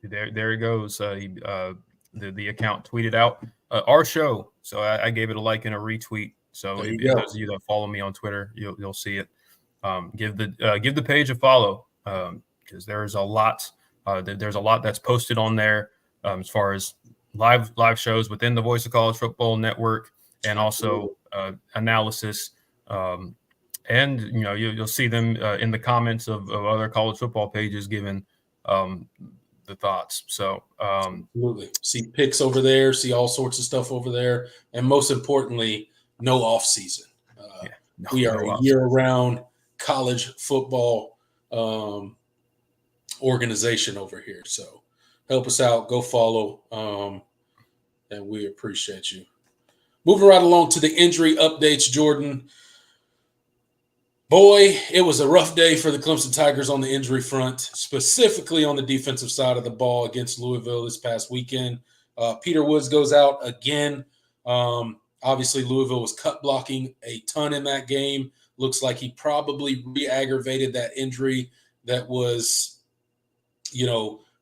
there it goes. The account tweeted out our show. So I gave it a like and a retweet. So if those of you that follow me on Twitter, you'll see it. Give the page a follow because there's a lot. There's a lot that's posted on there as far as live shows within the Voice of College Football Network, and also analysis. And you'll see them in the comments of other college football pages giving the thoughts. So absolutely, see picks over there, see all sorts of stuff over there, and most importantly, no off season. We are a year-round college football organization over here. So help us out, go follow, and we appreciate you. Moving right along to the injury updates, Jordan. Boy, it was a rough day for the Clemson Tigers on the injury front, specifically on the defensive side of the ball against Louisville this past weekend. Peter Woods goes out again. Obviously, Louisville was cut blocking a ton in that game. Looks like he probably re-aggravated that injury that was,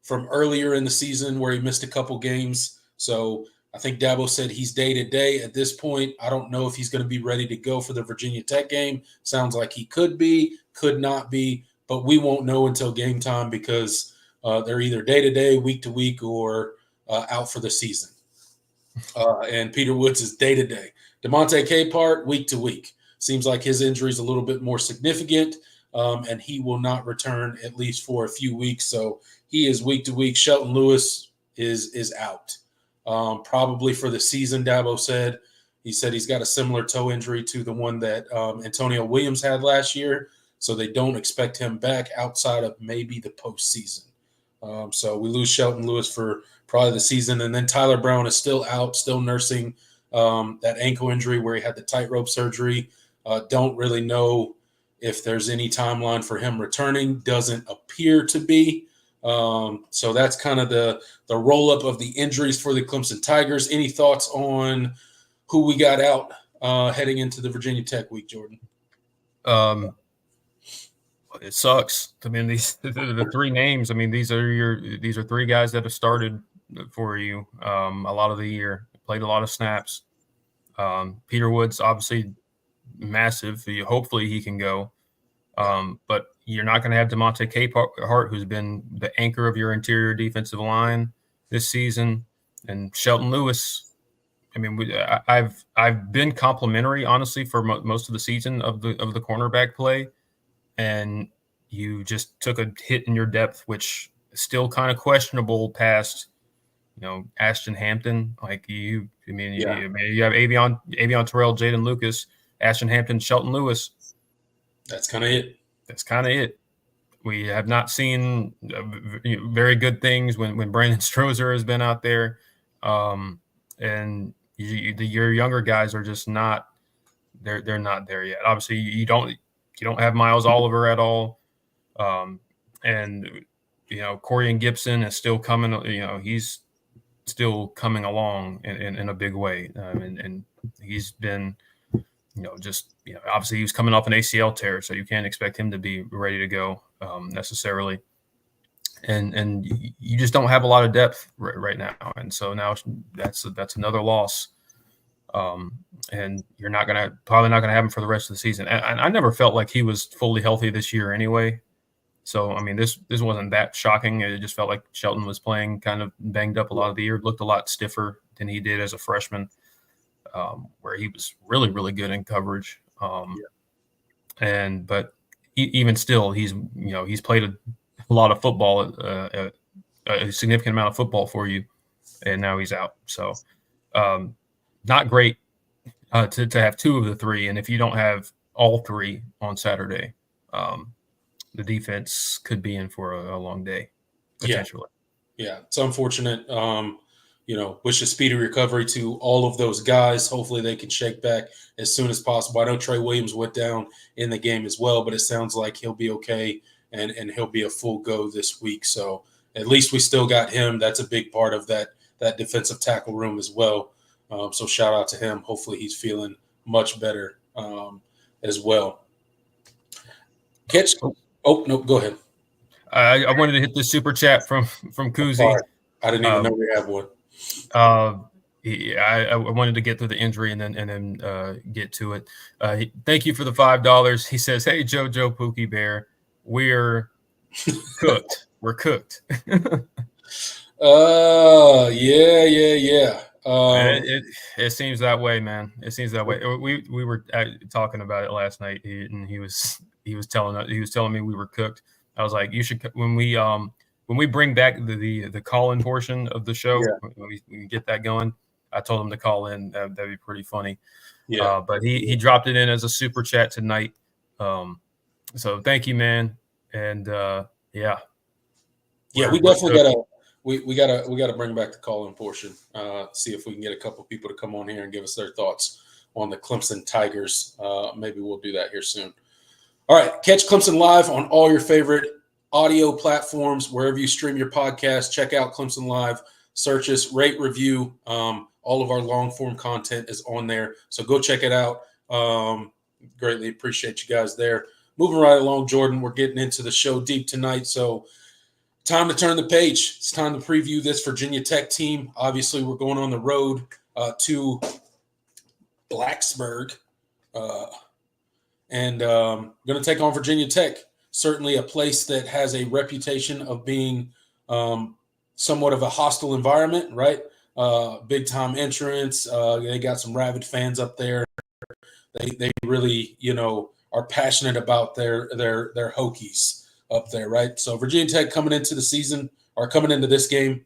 from earlier in the season where he missed a couple games. So I think Dabo said he's day-to-day at this point. I don't know if he's going to be ready to go for the Virginia Tech game. Sounds like he could be, could not be, but we won't know until game time because they're either day-to-day, week-to-week, or out for the season. And Peter Woods is day-to-day. DeMonte Capehart, week-to-week. Seems like his injury is a little bit more significant, and he will not return at least for a few weeks. So he is week-to-week. Shelton Lewis is out. Probably for the season, Dabo said. He said he's got a similar toe injury to the one that Antonio Williams had last year, so they don't expect him back outside of maybe the postseason. So we lose Shelton Lewis for probably the season, and then Tyler Brown is still out, still nursing that ankle injury where he had the tightrope surgery. Don't really know if there's any timeline for him returning. Doesn't appear to be. So that's kind of the roll-up of the injuries for the Clemson Tigers. Any thoughts on who we got out heading into the Virginia Tech week, Jordan? It sucks. I mean, the three names. I mean, these are three guys that have started for you a lot of the year, played a lot of snaps. Peter Woods, obviously massive. Hopefully he can go. But you're not going to have DeMonte Capehart, who's been the anchor of your interior defensive line this season, and Shelton Lewis. I mean, I've been complimentary, honestly, for most of the season of the cornerback play, and you just took a hit in your depth, which is still kind of questionable past, Ashton Hampton. Like you have Avion Terrell, Jaden Lucas, Ashton Hampton, Shelton Lewis. That's kind of it. We have not seen very good things when Brandon Strozer has been out there, and your younger guys are just not. They're not there yet. Obviously, you don't have Miles Oliver at all, and Corian Gibson is still coming. He's still coming along in a big way, and he's been. Obviously he was coming off an ACL tear, so you can't expect him to be ready to go necessarily. And you just don't have a lot of depth right now. And so now that's another loss And you're probably not gonna have him for the rest of the season. And I never felt like he was fully healthy this year anyway. So I mean, this wasn't that shocking. It just felt like Shelton was playing kind of banged up a lot of the year. Looked a lot stiffer than he did as a freshman, where he was really, really good in coverage. But even still, he's played a lot of football, a significant amount of football for you, and now he's out. So not great to have two of the three. And if you don't have all three on Saturday, the defense could be in for a long day, potentially. Yeah, it's unfortunate. Wish a speedy recovery to all of those guys. Hopefully they can shake back as soon as possible. I know Trey Williams went down in the game as well, but it sounds like he'll be okay and he'll be a full go this week. So at least we still got him. That's a big part of that defensive tackle room as well. So shout out to him. Hopefully he's feeling much better as well. Oh, no, go ahead. I wanted to hit the super chat from Kuzi. I didn't even know we had one. I wanted to get through the injury and then get to it. Thank you for the $5. He says, "Hey, JoJo Pookie Bear, we're cooked. We're cooked." Yeah. It seems that way, man. It seems that way. We were talking about it last night, and he was telling me we were cooked. I was like, you should when we bring back the call-in portion of the show, when we get that going, I told him to call in. That'd be pretty funny. Yeah. But he dropped it in as a super chat tonight. So thank you, man. And we definitely gotta bring back the call-in portion. See if we can get a couple people to come on here and give us their thoughts on the Clemson Tigers. Maybe we'll do that here soon. All right, catch Clemson Live on all your favorite audio platforms, wherever you stream your podcast. Check out Clemson Live. Search us, rate, review. All of our long-form content is on there, so go check it out. Greatly appreciate you guys there. Moving right along, Jordan, we're getting into the show deep tonight, so time to turn the page. It's time to preview this Virginia Tech team. Obviously, we're going on the road to Blacksburg, and going to take on Virginia Tech. Certainly a place that has a reputation of being somewhat of a hostile environment, right? Big-time entrance. They got some rabid fans up there. They really, are passionate about their Hokies up there, right? So Virginia Tech coming into this game.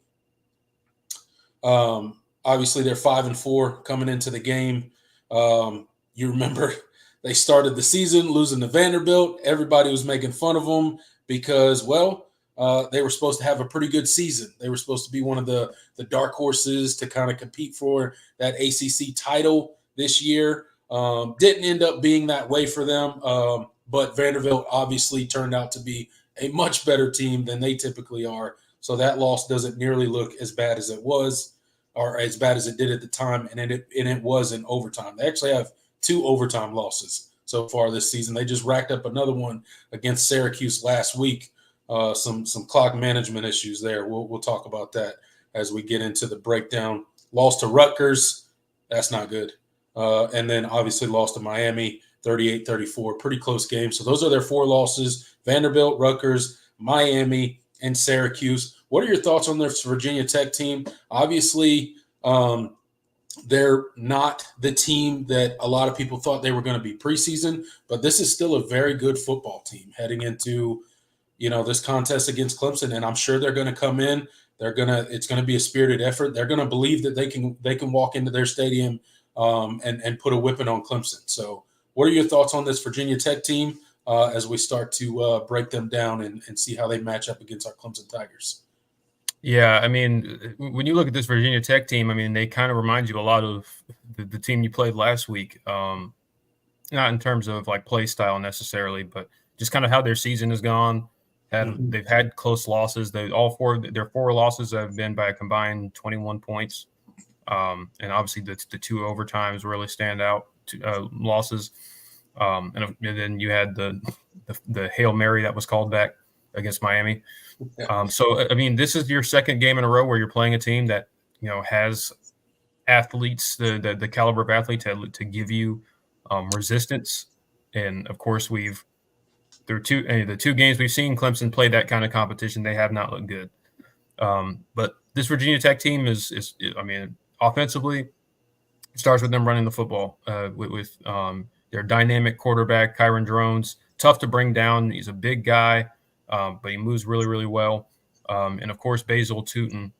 Obviously, they're 5-4 coming into the game. You remember they started the season losing to Vanderbilt. Everybody was making fun of them because, they were supposed to have a pretty good season. They were supposed to be one of the dark horses to kind of compete for that ACC title this year. Didn't end up being that way for them, but Vanderbilt obviously turned out to be a much better team than they typically are. So that loss doesn't nearly look as bad as it was or as bad as it did at the time, and it was in overtime. They actually have 2 overtime losses so far this season. They just racked up another one against Syracuse last week. Some clock management issues there. We'll talk about that as we get into the breakdown. Lost to Rutgers. That's not good. And then obviously lost to Miami, 38-34. Pretty close game. So those are their 4 losses: Vanderbilt, Rutgers, Miami, and Syracuse. What are your thoughts on this Virginia Tech team? Obviously, they're not the team that a lot of people thought they were going to be preseason, but this is still a very good football team heading into this contest against Clemson, and I'm sure they're going to come in. It's going to be a spirited effort. They're going to believe that they can walk into their stadium and put a whipping on Clemson. So what are your thoughts on this Virginia Tech team as we start to break them down and see how they match up against our Clemson Tigers? Yeah, I mean, when you look at this Virginia Tech team, I mean, they kind of remind you a lot of the team you played last week. Not in terms of like play style necessarily, but just kind of how their season has gone. They've had close losses. Their 4 losses have been by a combined 21 points. And obviously the 2 overtimes really stand out losses. And then you had the Hail Mary that was called back against Miami. So, I mean, this is your second game in a row where you're playing a team that, has athletes, the caliber of athlete to give you resistance. And of course, the two games we've seen Clemson play that kind of competition, they have not looked good. But this Virginia Tech team is offensively, it starts with them running the football with their dynamic quarterback, Kyron Drones. Tough to bring down. He's a big guy, but he moves really, really well. And of course, Basil Tootin.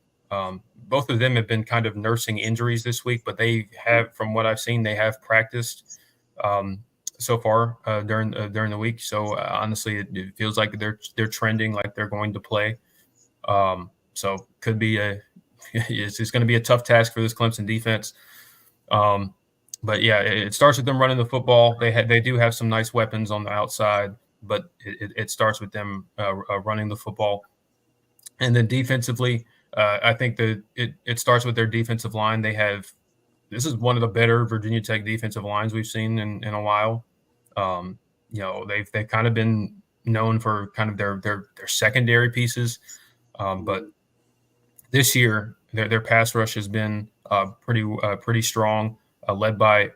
Both of them have been kind of nursing injuries this week, but they have, from what I've seen, they have practiced so far during the week. So honestly, it feels like they're trending like they're going to play. So could be it's going to be a tough task for this Clemson defense. But yeah, it starts with them running the football. They do have some nice weapons on the outside, but it starts with them running the football. And then defensively, I think that it starts with their defensive line. This is one of the better Virginia Tech defensive lines we've seen in a while. They've kind of been known for kind of their secondary pieces, but this year their pass rush has been pretty strong, led by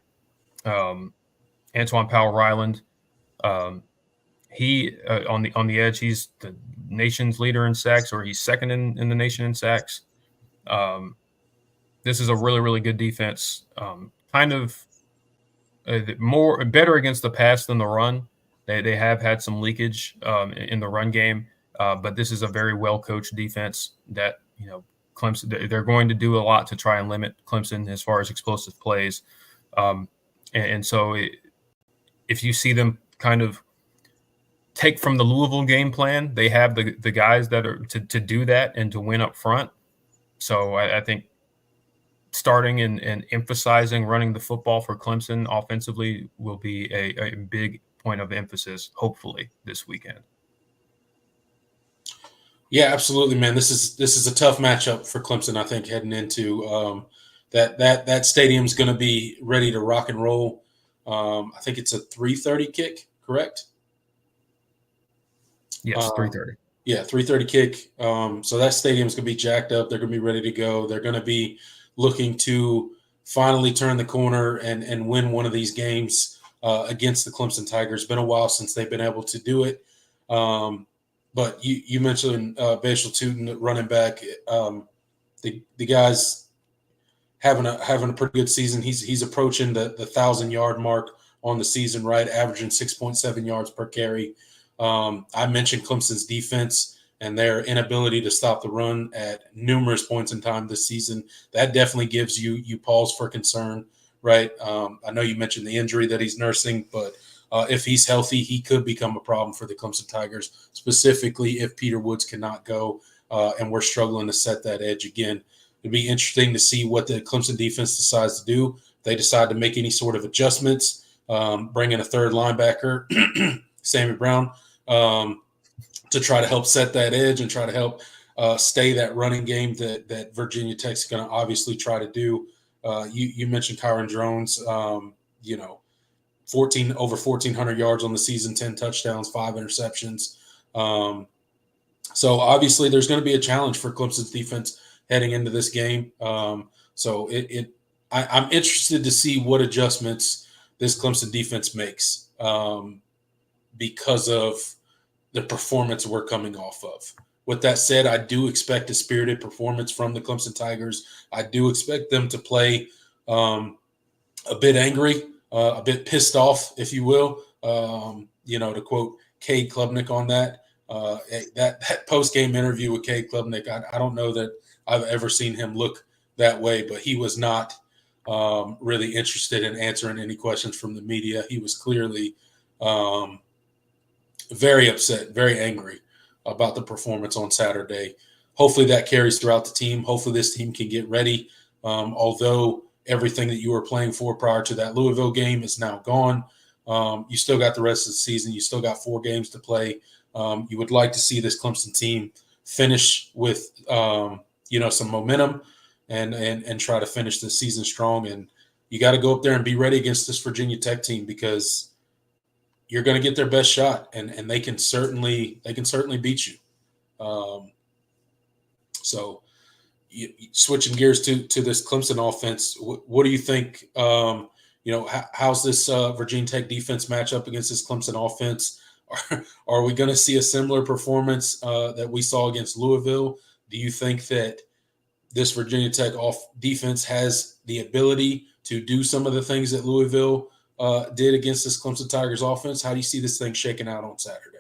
Antoine Powell-Ryland. He on the edge, he's the nation's leader in sacks, or he's second in the nation in sacks. This is a really, really good defense. Kind of better against the pass than the run. They have had some leakage in the run game, but this is a very well coached defense that Clemson. They're going to do a lot to try and limit Clemson as far as explosive plays, and so if you see them kind of take from the Louisville game plan, they have the guys that are to do that and to win up front. So I think starting and emphasizing running the football for Clemson offensively will be a big point of emphasis, hopefully, this weekend. Yeah, absolutely, man. This is a tough matchup for Clemson, I think, heading into that stadium's going to be ready to rock and roll. I think it's a 3:30 kick, correct? Yes, 3:30. Yeah, 3:30 kick. So that stadium's going to be jacked up. They're going to be ready to go. They're going to be looking to finally turn the corner and win one of these games against the Clemson Tigers. It's been a while since they've been able to do it. But you mentioned Basil Tootin, running back. The guy's having a pretty good season. He's approaching the 1,000-yard mark on the season, right? Averaging 6.7 yards per carry. I mentioned Clemson's defense and their inability to stop the run at numerous points in time this season. That definitely gives you pause for concern, right? I know you mentioned the injury that he's nursing, but if he's healthy, he could become a problem for the Clemson Tigers, specifically if Peter Woods cannot go and we're struggling to set that edge again. It'd be interesting to see what the Clemson defense decides to do. If they decide to make any sort of adjustments, bring in a third linebacker, Sammy Brown, to try to help set that edge and try to help stay that running game that Virginia Tech's going to obviously try to do. You mentioned Kyron Drones, over 1,400 yards on the season, 10 touchdowns, 5 interceptions. So obviously there's going to be a challenge for Clemson's defense heading into this game. I'm interested to see what adjustments this Clemson defense makes because of the performance we're coming off of. With that said, I do expect a spirited performance from the Clemson Tigers. I do expect them to play a bit angry, a bit pissed off, if you will. To quote Cade Klubnik on that post-game interview with Cade Klubnik, I don't know that I've ever seen him look that way, but he was not really interested in answering any questions from the media. He was clearly very upset, very angry about the performance on Saturday. Hopefully that carries throughout the team. Hopefully this team can get ready. Although everything that you were playing for prior to that Louisville game is now gone, you still got the rest of the season. You still got 4 games to play. You would like to see this Clemson team finish with some momentum and try to finish the season strong. And you got to go up there and be ready against this Virginia Tech team because you're going to get their best shot, and they can certainly beat you. So, switching gears to this Clemson offense, what do you think? How's this Virginia Tech defense match up against this Clemson offense? Are we going to see a similar performance that we saw against Louisville? Do you think that this Virginia Tech defense has the ability to do some of the things that Louisville did against this Clemson Tigers offense? How do you see this thing shaking out on Saturday?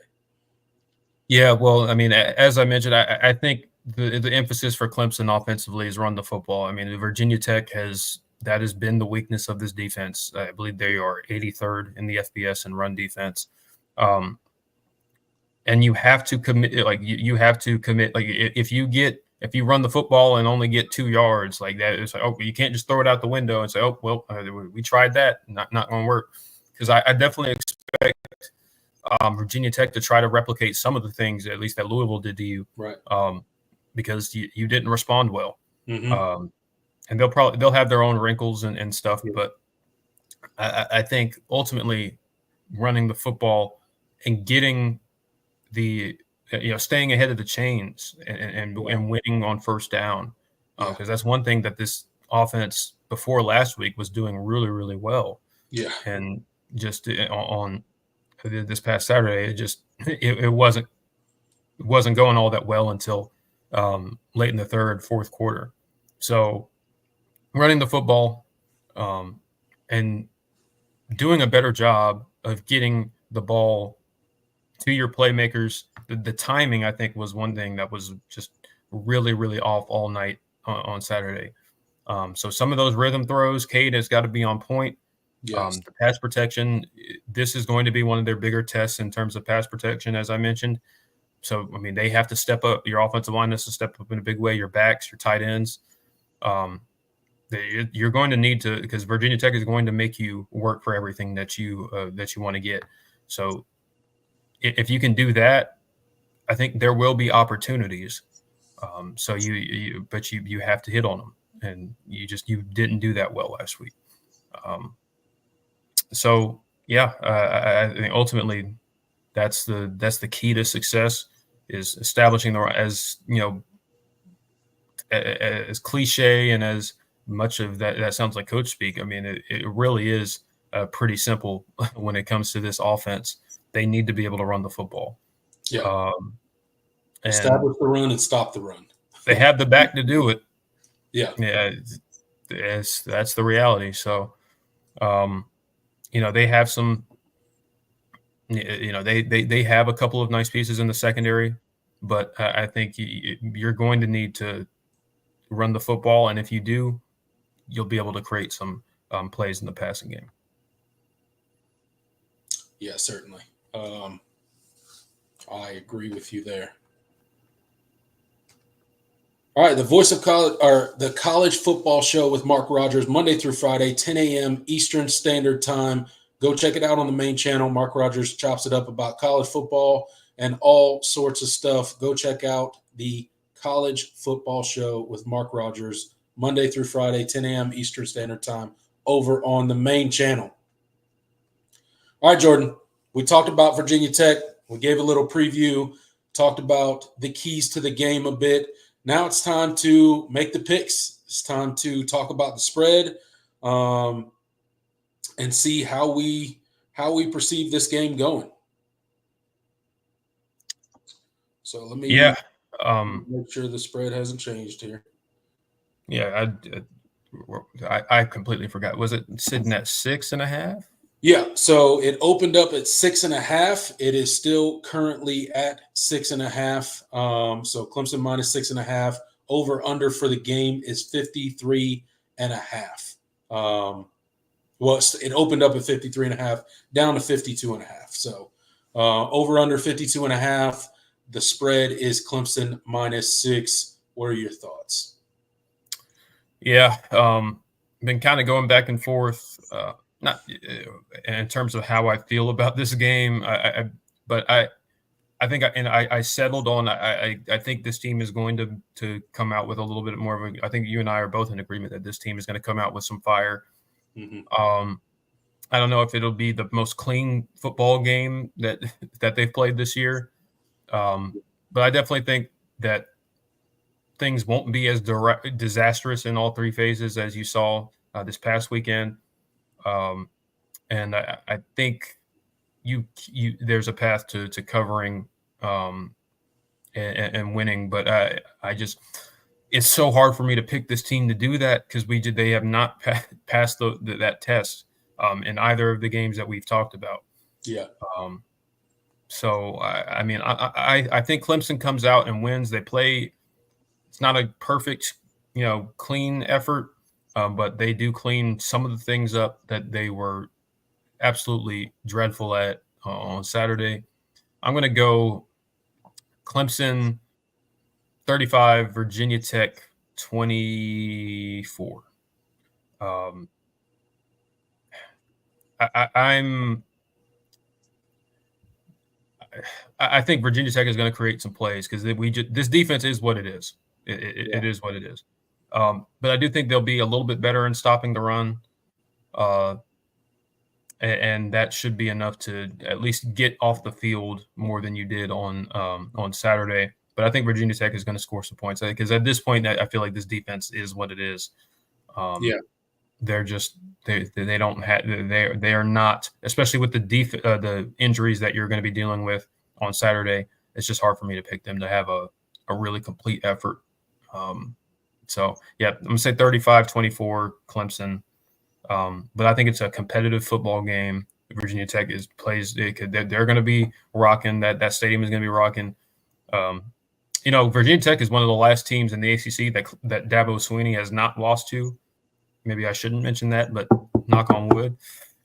Yeah, well, I mean, as I mentioned, I think the emphasis for Clemson offensively is run the football. I mean, Virginia Tech has been the weakness of this defense. I believe they are 83rd in the FBS in run defense. And you have to commit, you have to commit, if you run the football and only get 2 yards like that, it's like, oh, you can't just throw it out the window and say, oh, well, we tried that, not going to work. Because I definitely expect Virginia Tech to try to replicate some of the things, at least that Louisville did to you, right? Because you didn't respond well. Mm-hmm. And they'll have their own wrinkles and stuff, but I think ultimately running the football and getting staying ahead of the chains and winning on first down, because that's one thing that this offense before last week was doing really, really well. Yeah, and just on this past Saturday, it wasn't going all that well until late in the third, fourth quarter. So running the football and doing a better job of getting the ball to your playmakers. The timing, I think, was one thing that was just really, really off all night on Saturday. So some of those rhythm throws, Cade has got to be on point. Yes. The pass protection, this is going to be one of their bigger tests in terms of pass protection, as I mentioned. So, I mean, they have to step up. Your offensive line has to step up in a big way. Your backs, your tight ends. You're going to need to, because Virginia Tech is going to make you work for everything that you want to get. So if you can do that, I think there will be opportunities. So you have to hit on them, and you didn't do that well last week. So yeah, I think ultimately that's the key to success, is establishing as cliche and as much of that sounds like coach speak. I mean, it really is pretty simple when it comes to this offense. They need to be able to run the football. Yeah. Establish the run and stop the run. They have the back to do it. Yeah. Yeah. That's the reality. So, they have some, they have a couple of nice pieces in the secondary, but I think you're going to need to run the football. And if you do, you'll be able to create some plays in the passing game. Yeah, certainly. I agree with you there. All right, the voice of college, or the College Football Show with Mark Rogers, Monday through Friday, 10 a.m. Eastern Standard Time. Go check it out on the main channel. Mark Rogers chops it up about college football and all sorts of stuff. Go check out the College Football Show with Mark Rogers, Monday through Friday, 10 a.m. Eastern Standard Time, over on the main channel. All right, Jordan, we talked about Virginia Tech. We gave a little preview, talked about the keys to the game a bit. Now it's time to make the picks. It's time to talk about the spread and see how we perceive this game going. So let me make sure the spread hasn't changed here. Yeah, I completely forgot. Was it sitting at 6.5? Yeah, so it opened up at 6.5. It is still currently at 6.5. So Clemson minus 6.5. Over under for the game is 53.5. Well, it opened up at 53.5, down to 52.5. So over under 52.5. The spread is Clemson minus 6. What are your thoughts? Yeah, been kind of going back and forth. Not in terms of how I feel about this game, but I think I settled on. I think this team is going to come out with a little bit more of a. I think you and I are both in agreement that this team is going to come out with some fire. Mm-hmm. I don't know if it'll be the most clean football game that they've played this year, but I definitely think that things won't be as disastrous in all three phases as you saw this past weekend. And I think you there's a path to covering and winning, but I just it's so hard for me to pick this team to do that because they have not passed that test in either of the games that we've talked about. Yeah. So I think Clemson comes out and wins. They play. It's not a perfect, clean effort, but they do clean some of the things up that they were absolutely dreadful at on Saturday. I'm going to go Clemson 35, Virginia Tech 24. I think Virginia Tech is going to create some plays because this defense is what it is. It is what it is. But I do think they'll be a little bit better in stopping the run. And that should be enough to at least get off the field more than you did on Saturday. But I think Virginia Tech is going to score some points because at this point, I feel like this defense is what it is. They're just they don't have they are not, especially with the injuries that you're going to be dealing with on Saturday. It's just hard for me to pick them to have a really complete effort. So I'm going to say 35-24 Clemson. But I think it's a competitive football game. Virginia Tech they're going to be rocking. That stadium is going to be rocking. Virginia Tech is one of the last teams in the ACC that Dabo Swinney has not lost to. Maybe I shouldn't mention that, but knock on wood.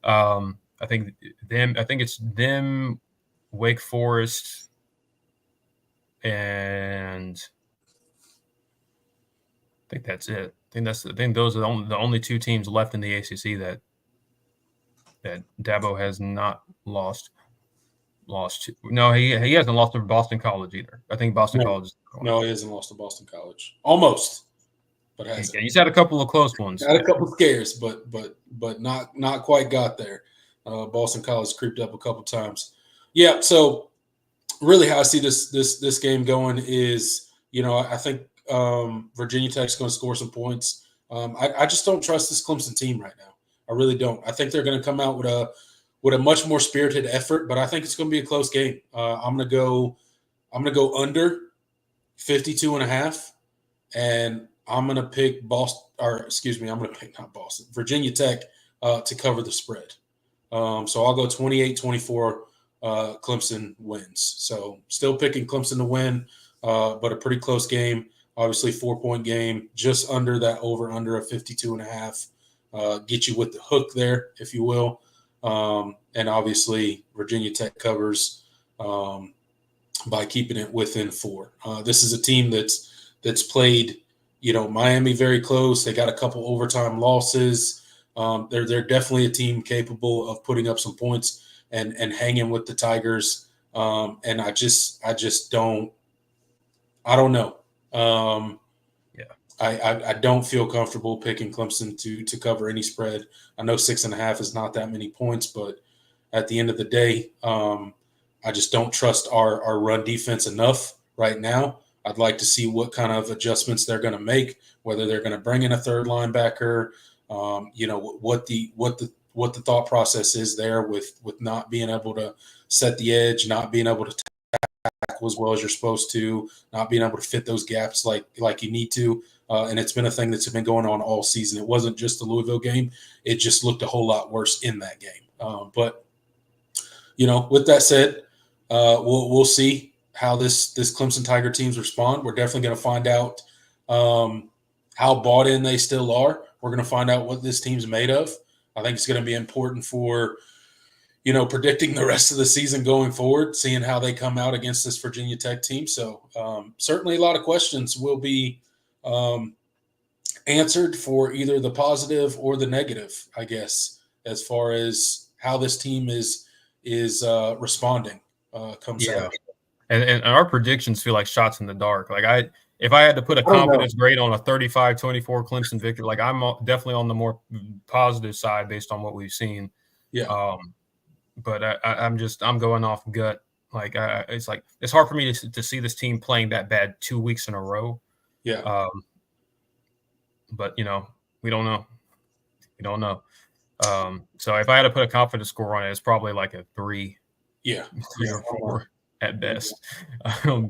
I think it's them, Wake Forest, and I think that's it. I think those are the only two teams left in the ACC that Dabo has not lost to. No, he hasn't lost to Boston College either. I think Boston College. No, he hasn't lost to Boston College. Almost, but hasn't. Yeah, he's had a couple of close ones. Had a couple of scares, but not quite got there. Boston College creeped up a couple times. Yeah. So really, how I see this game going is, I think Virginia Tech's going to score some points. I just don't trust this Clemson team right now. I really don't. I think they're going to come out with a much more spirited effort, but I think it's going to be a close game. I'm going to go under 52.5, and I'm going to pick Virginia Tech to cover the spread. So I'll go 28-24. Clemson wins. So still picking Clemson to win, but a pretty close game. Obviously, 4-point game, just under that over-under of 52.5. Get you with the hook there, if you will. And obviously, Virginia Tech covers by keeping it within 4. This is a team that's played, Miami very close. They got a couple overtime losses. They're definitely a team capable of putting up some points and hanging with the Tigers. And I just don't know. I don't feel comfortable picking Clemson to cover any spread. I know 6.5 is not that many points, but at the end of the day, I just don't trust our run defense enough right now. I'd like to see what kind of adjustments they're going to make, whether they're going to bring in a third linebacker, what the thought process is there with not being able to set the edge, not being able to tackle as well as you're supposed to, not being able to fit those gaps like you need to. And it's been a thing that's been going on all season. It wasn't just the Louisville game. It just looked a whole lot worse in that game. But with that said, we'll see how this Clemson Tiger teams respond. We're definitely going to find out how bought in they still are. We're going to find out what this team's made of. I think it's going to be important for, predicting the rest of the season going forward, seeing how they come out against this Virginia Tech team. So certainly a lot of questions will be answered for either the positive or the negative, I guess, as far as how this team is responding comes out. And our predictions feel like shots in the dark. Like if I had to put a confidence grade on a 35-24 Clemson victory, like I'm definitely on the more positive side based on what we've seen. Yeah. But I'm going off gut. Like it's hard for me to see this team playing that bad 2 weeks in a row. Yeah. But we don't know. We don't know. So if I had to put a confidence score on it, it's probably like a 3. Yeah. 3 or 4 at best.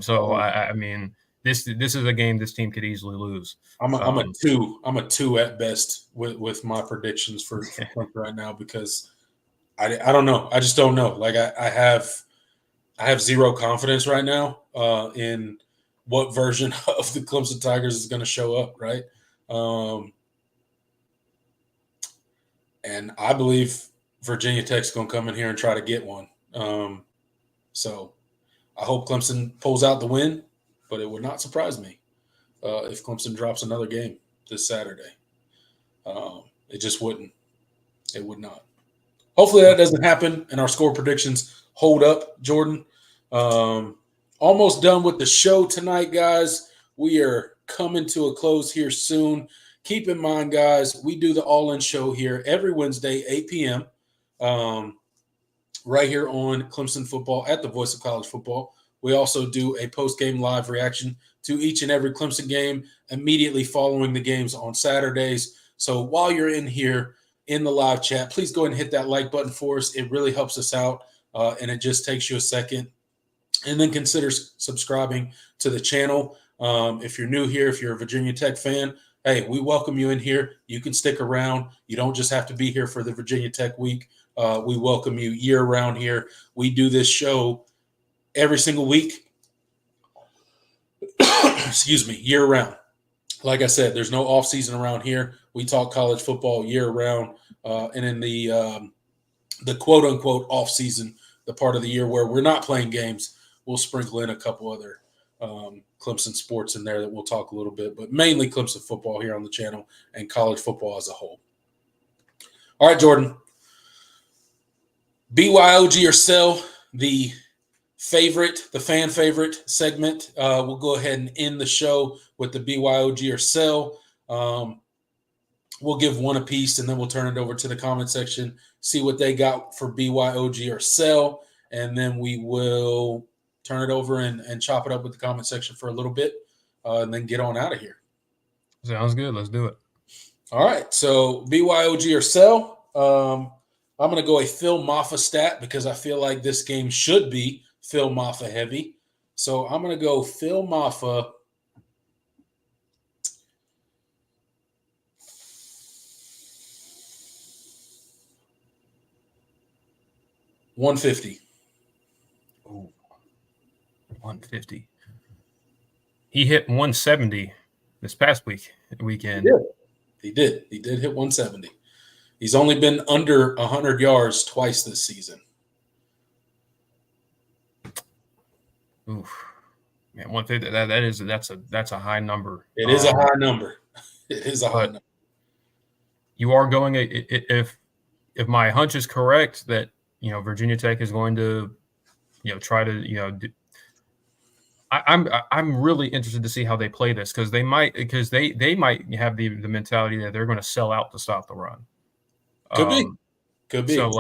So I mean, this is a game this team could easily lose. I'm a 2. I'm a 2 at best with my predictions for Clemson right now, because I don't know. I just don't know. Like I have zero confidence right now in what version of the Clemson Tigers is going to show up, right? And I believe Virginia Tech's going to come in here and try to get one. So I hope Clemson pulls out the win, but it would not surprise me if Clemson drops another game this Saturday. It just wouldn't. It would not. Hopefully that doesn't happen and our score predictions hold up, Jordan. Almost done with the show tonight, guys. We are coming to a close here soon. Keep in mind, guys, we do the All-In Show here every Wednesday, 8 p.m., right here on Clemson Football at the Voice of College Football. We also do a post-game live reaction to each and every Clemson game immediately following the games on Saturdays. So while you're in here in the live chat, please go ahead and hit that like button for us. It really helps us out, and it just takes you a second. And then consider subscribing to the channel. If you're new here, if you're a Virginia Tech fan, hey, we welcome you in here. You can stick around. You don't just have to be here for the Virginia Tech week. We welcome you year-round here. We do this show every single week. Excuse me, year-round. Like I said, there's no off-season around here. We talk college football year-round. And in the quote-unquote off-season, the part of the year where we're not playing games, we'll sprinkle in a couple other Clemson sports in there that we'll talk a little bit, but mainly Clemson football here on the channel and college football as a whole. All right, Jordan. BYOG or sell, the fan favorite segment. We'll go ahead and end the show with the BYOG or sell. We'll give one apiece, and then we'll turn it over to the comment section, see what they got for BYOG or sell, and then we will turn it over and chop it up with the comment section for a little bit, and then get on out of here. Sounds good. Let's do it. All right. So BYOG or sell. I'm going to go a Phil Maffa stat because I feel like this game should be Phil Maffa heavy. So I'm going to go Phil Maffa. $150. Oh, $150. He hit 170 this past weekend. He did hit 170. He's only been under 100 yards twice this season. Oof. Man, 150. That's a high number. It is a high number. It is a high number. You are going if my hunch is correct that Virginia Tech is going to try to I'm really interested to see how they play this because they might have the mentality that they're going to sell out to stop the run. Could be. So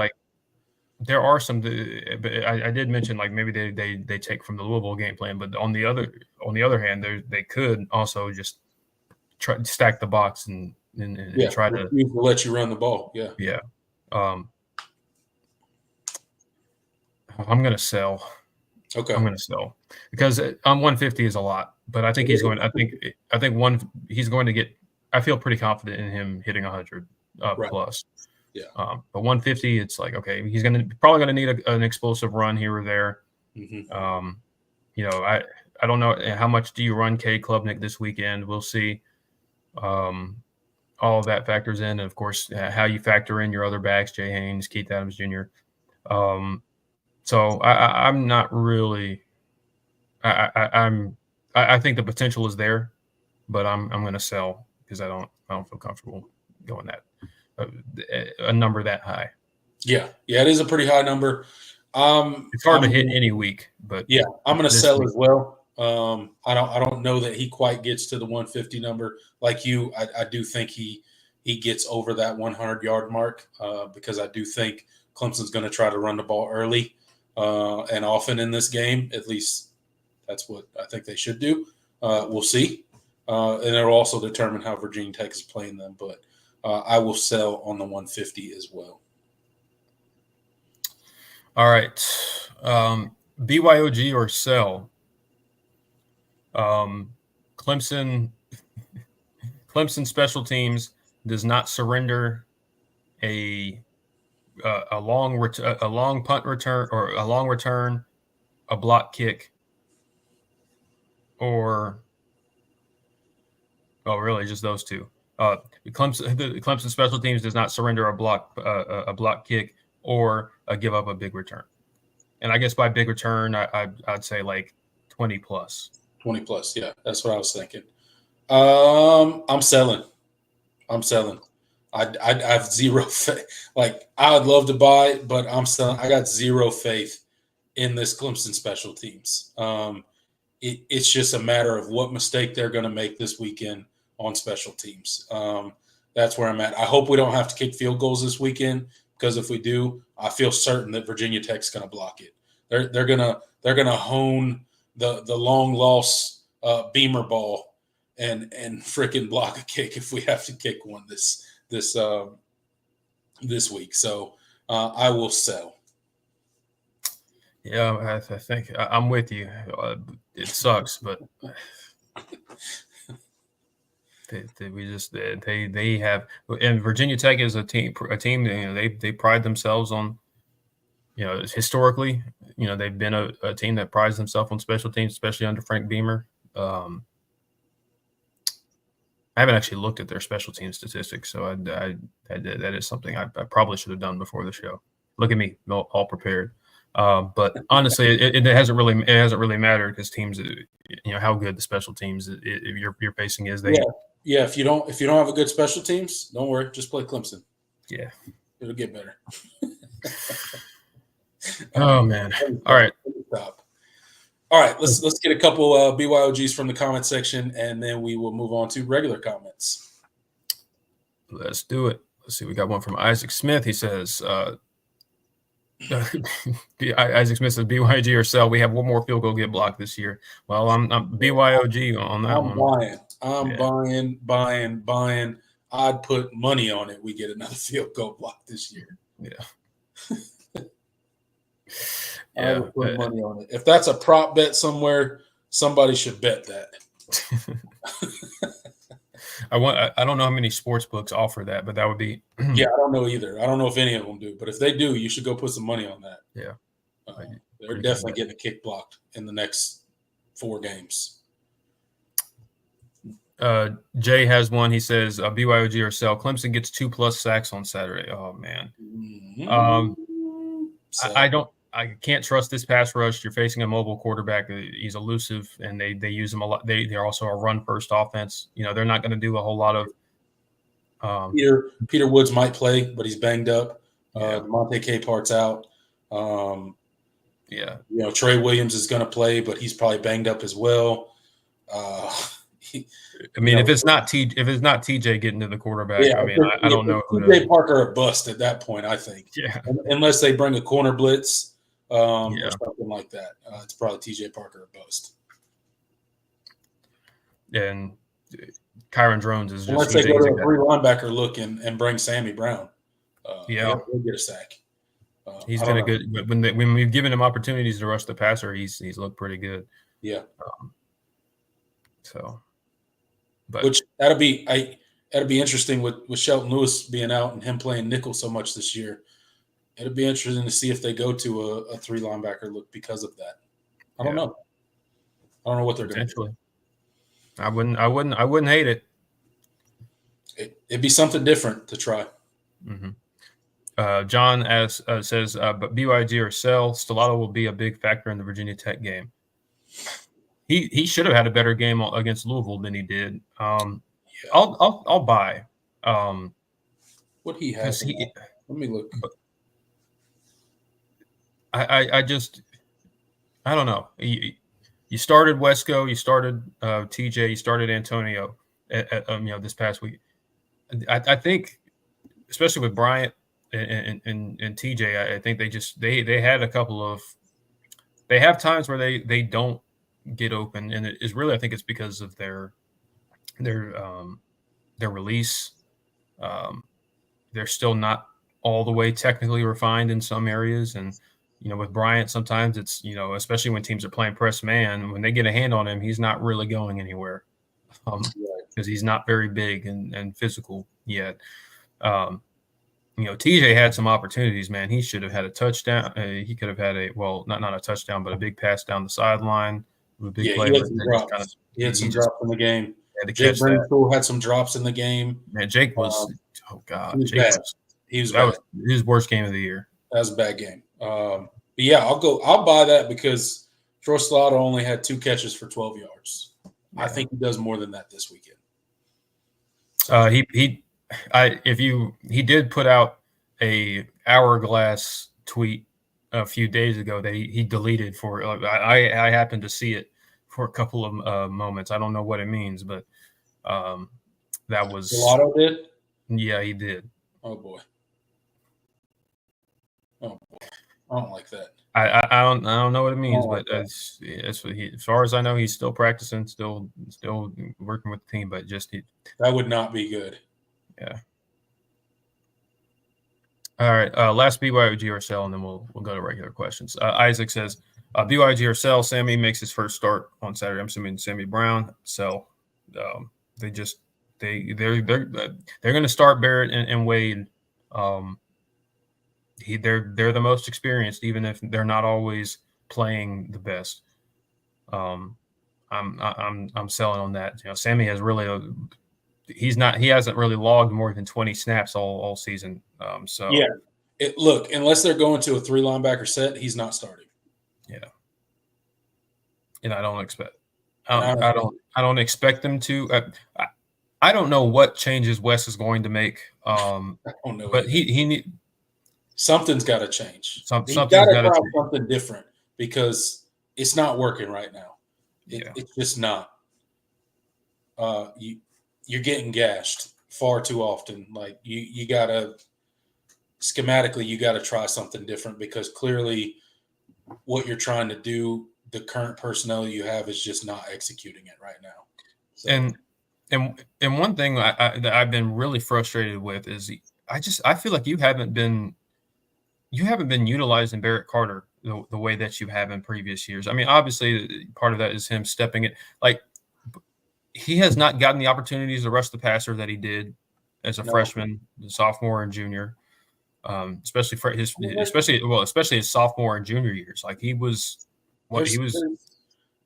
there are some. But I did mention maybe they take from the Louisville game plan, but on the other hand, they could also just try to stack the box and try to let you run the ball. Yeah. I'm going to sell. Okay. I'm going to sell because 150 is a lot, but I think he's going. I think he's going to get. I feel pretty confident in him hitting 100 plus. Yeah. But 150, it's okay. He's probably going to need an explosive run here or there. Mm-hmm. I don't know how much do you run Cade Klubnik this weekend. We'll see. All of that factors in, and of course, how you factor in your other backs, Jay Haynes, Keith Adams Jr. So I'm not really. I think the potential is there, but I'm going to sell because I don't feel comfortable going that a number that high. Yeah, it is a pretty high number. It's hard to hit any week, but yeah, I'm going to sell as well. I don't know that he quite gets to the 150 number like you. I do think he gets over that 100-yard mark because I do think Clemson's going to try to run the ball early and often in this game. At least that's what I think they should do. We'll see. and it'll also determine how Virginia Tech is playing them. But I will sell on the 150 as well. All right. BYOG or sell? Clemson special teams does not surrender a long punt return or a long return, a block kick, or really just those two. Clemson special teams does not surrender a block kick or give up a big return. And I guess by big return, I'd say like 20 plus. 20 plus, yeah, that's what I was thinking. I'm selling. I have zero faith. Like, I would love to buy, but I'm selling. I got zero faith in this Clemson special teams. It's just a matter of what mistake they're going to make this weekend on special teams. That's where I'm at. I hope we don't have to kick field goals this weekend, because if we do, I feel certain that Virginia Tech's going to block it. They're gonna hone the long loss Beamer ball and freaking block a kick if we have to kick one this week. So I will sell. Yeah, I think I'm with you. It sucks, but they have, and Virginia Tech is a team. They pride themselves on, historically, they've been a team that prides themselves on special teams, especially under Frank Beamer. I haven't actually looked at their special team statistics, so that is something I probably should have done before the show. Look at me, all prepared. But honestly, it hasn't really mattered, because teams, how good the special teams you're facing is. Yeah. If you don't have a good special teams, don't worry, just play Clemson. Yeah, it'll get better. Oh man! All right. All right, let's get a couple BYOGs from the comment section, and then we will move on to regular comments. Let's do it. Let's see. We got one from Isaac Smith. He says, Isaac Smith says, BYOG or sell. We have one more field goal get blocked this year. Well, I'm BYOG on that one. I'm buying. I'd put money on it. We get another field goal block this year. Yeah. I would put money on it. If that's a prop bet somewhere, somebody should bet that. I don't know how many sports books offer that, but that would be. Yeah, I don't know either. I don't know if any of them do, but if they do, you should go put some money on that. Yeah, they're definitely getting a kick blocked in the next 4 games. Jay has one. He says, BYOG or sell. Clemson gets 2+ sacks on Saturday. Oh man. Mm-hmm. I can't trust this pass rush. You're facing a mobile quarterback. He's elusive, and they use him a lot. They're also a run-first offense. They're not going to do a whole lot of. Peter Woods might play, but he's banged up. Monte Capart's out. Trey Williams is going to play, but he's probably banged up as well. If it's not TJ getting to the quarterback, I don't know. TJ Parker a bust at that point, I think. Yeah. Unless they bring a corner blitz or something like that. It's probably TJ Parker a bust. And Kyron Drones is just. Unless they go to a 3 linebacker look and bring Sammy Brown. He'll get a sack. He's been a good when we've given him opportunities to rush the passer, he's looked pretty good. Yeah. But which that'll be interesting with Shelton Lewis being out and him playing nickel so much this year. It'll be interesting to see if they go to a 3 linebacker look because of that. I don't know. I don't know what they're going to do. I wouldn't hate it. It'd be something different to try. Mm-hmm. John says, but BYG or sell, Stellato will be a big factor in the Virginia Tech game. He should have had a better game against Louisville than he did. I'll buy. What he has. Let me look. I don't know. You started Wesco, you started TJ, you started Antonio this past week. I think, especially with Bryant and TJ, I think they had a couple of. They have times where they don't get open, and it is really, I think it's because of their their release. They're still not all the way technically refined in some areas. And, with Bryant, sometimes it's, especially when teams are playing press man, when they get a hand on him, he's not really going anywhere because he's not very big and physical yet. TJ had some opportunities, man. He should have had a touchdown. He could have had not a touchdown, but a big pass down the sideline. He had some drops. He had some drops in the game. Jake Brennan had some drops in the game. Man, Jake was oh god, he was Jake bad. That was his worst game of the year. That was a bad game. But yeah, I'll buy that because Troy Slaughter only had 2 catches for 12 yards. Yeah. I think he does more than that this weekend. He did put out a hourglass tweet a few days ago that he deleted for. I happened to see it for a couple of moments. I don't know what it means, but that was Gelato did. Yeah, he did. Oh boy. I don't like that. I don't know what it means, but as far as I know, he's still practicing, still working with the team, but that would not be good. Yeah. All right. Last BYOG or sell, and then we'll go to regular questions. Isaac says, BYOG or sell. Sammy makes his first start on Saturday. I'm assuming Sammy Brown. So they're going to start Barrett and Wade. They're the most experienced, even if they're not always playing the best. I'm selling on that. Sammy has really he hasn't really logged more than 20 snaps all season. So yeah, look, unless they're going to a 3 linebacker set, he's not starting. Yeah, and I don't expect. I don't expect them to. I don't know what changes Wes is going to make. I don't know, but something's got to change. Something's got to try something different because it's not working right now. It's just not. You're getting gashed far too often. Like you gotta schematically, you gotta try something different because clearly what you're trying to do, the current personnel you have is just not executing it right now. So. And one thing that I've been really frustrated with is I feel like you haven't been utilizing Barrett Carter the way that you have in previous years. I mean, obviously part of that is him stepping it. Like he has not gotten the opportunities to rush the passer that he did as a freshman, sophomore, and junior. Especially his sophomore and junior years. Like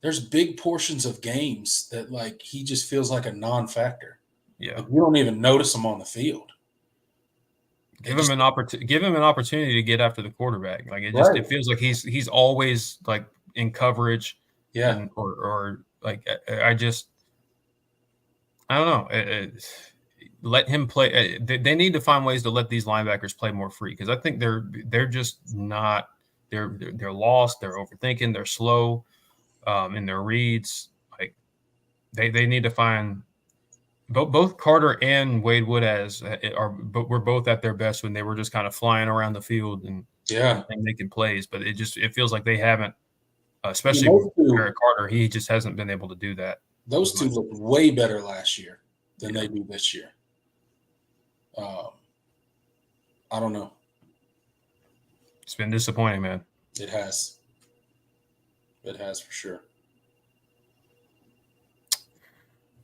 there's big portions of games that like he just feels like a non-factor. Yeah, like, you don't even notice him on the field. Give him an opportunity to get after the quarterback. Like it feels like he's always like in coverage. Yeah, or like I don't know. Let him play. They need to find ways to let these linebackers play more free because I think they're just not. They're lost. They're overthinking. They're slow in their reads. Like they need to find. Both Carter and Wade Woodaz were both at their best when they were just kind of flying around the field and making plays. But it feels like they haven't, especially Barrett Carter. He just hasn't been able to do that. Those two looked way better last year than they do this year. I don't know. It's been disappointing, man. It has. It has for sure.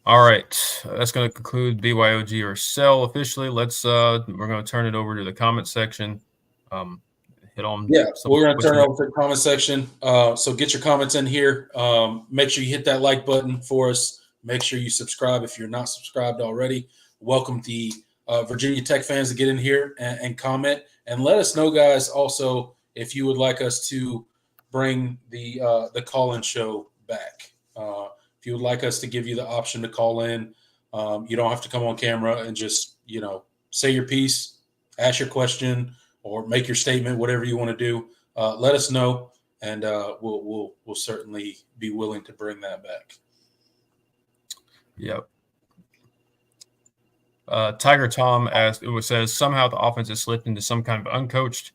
All right, that's going to conclude BYOG or sell officially. We're going to turn it over to the comment section. Hit on. Yeah, we're going to turn it over to the comment section. So get your comments in here. Make sure you hit that like button for us. Make sure you subscribe if you're not subscribed already. Welcome the Virginia Tech fans to get in here and comment. And let us know, guys, also, if you would like us to bring the call-in show back. If you would like us to give you the option to call in, you don't have to come on camera and just, say your piece, ask your question, or make your statement, whatever you want to do. Let us know, and we'll certainly be willing to bring that back. Yep. Tiger Tom says somehow the offense has slipped into some kind of uncoached,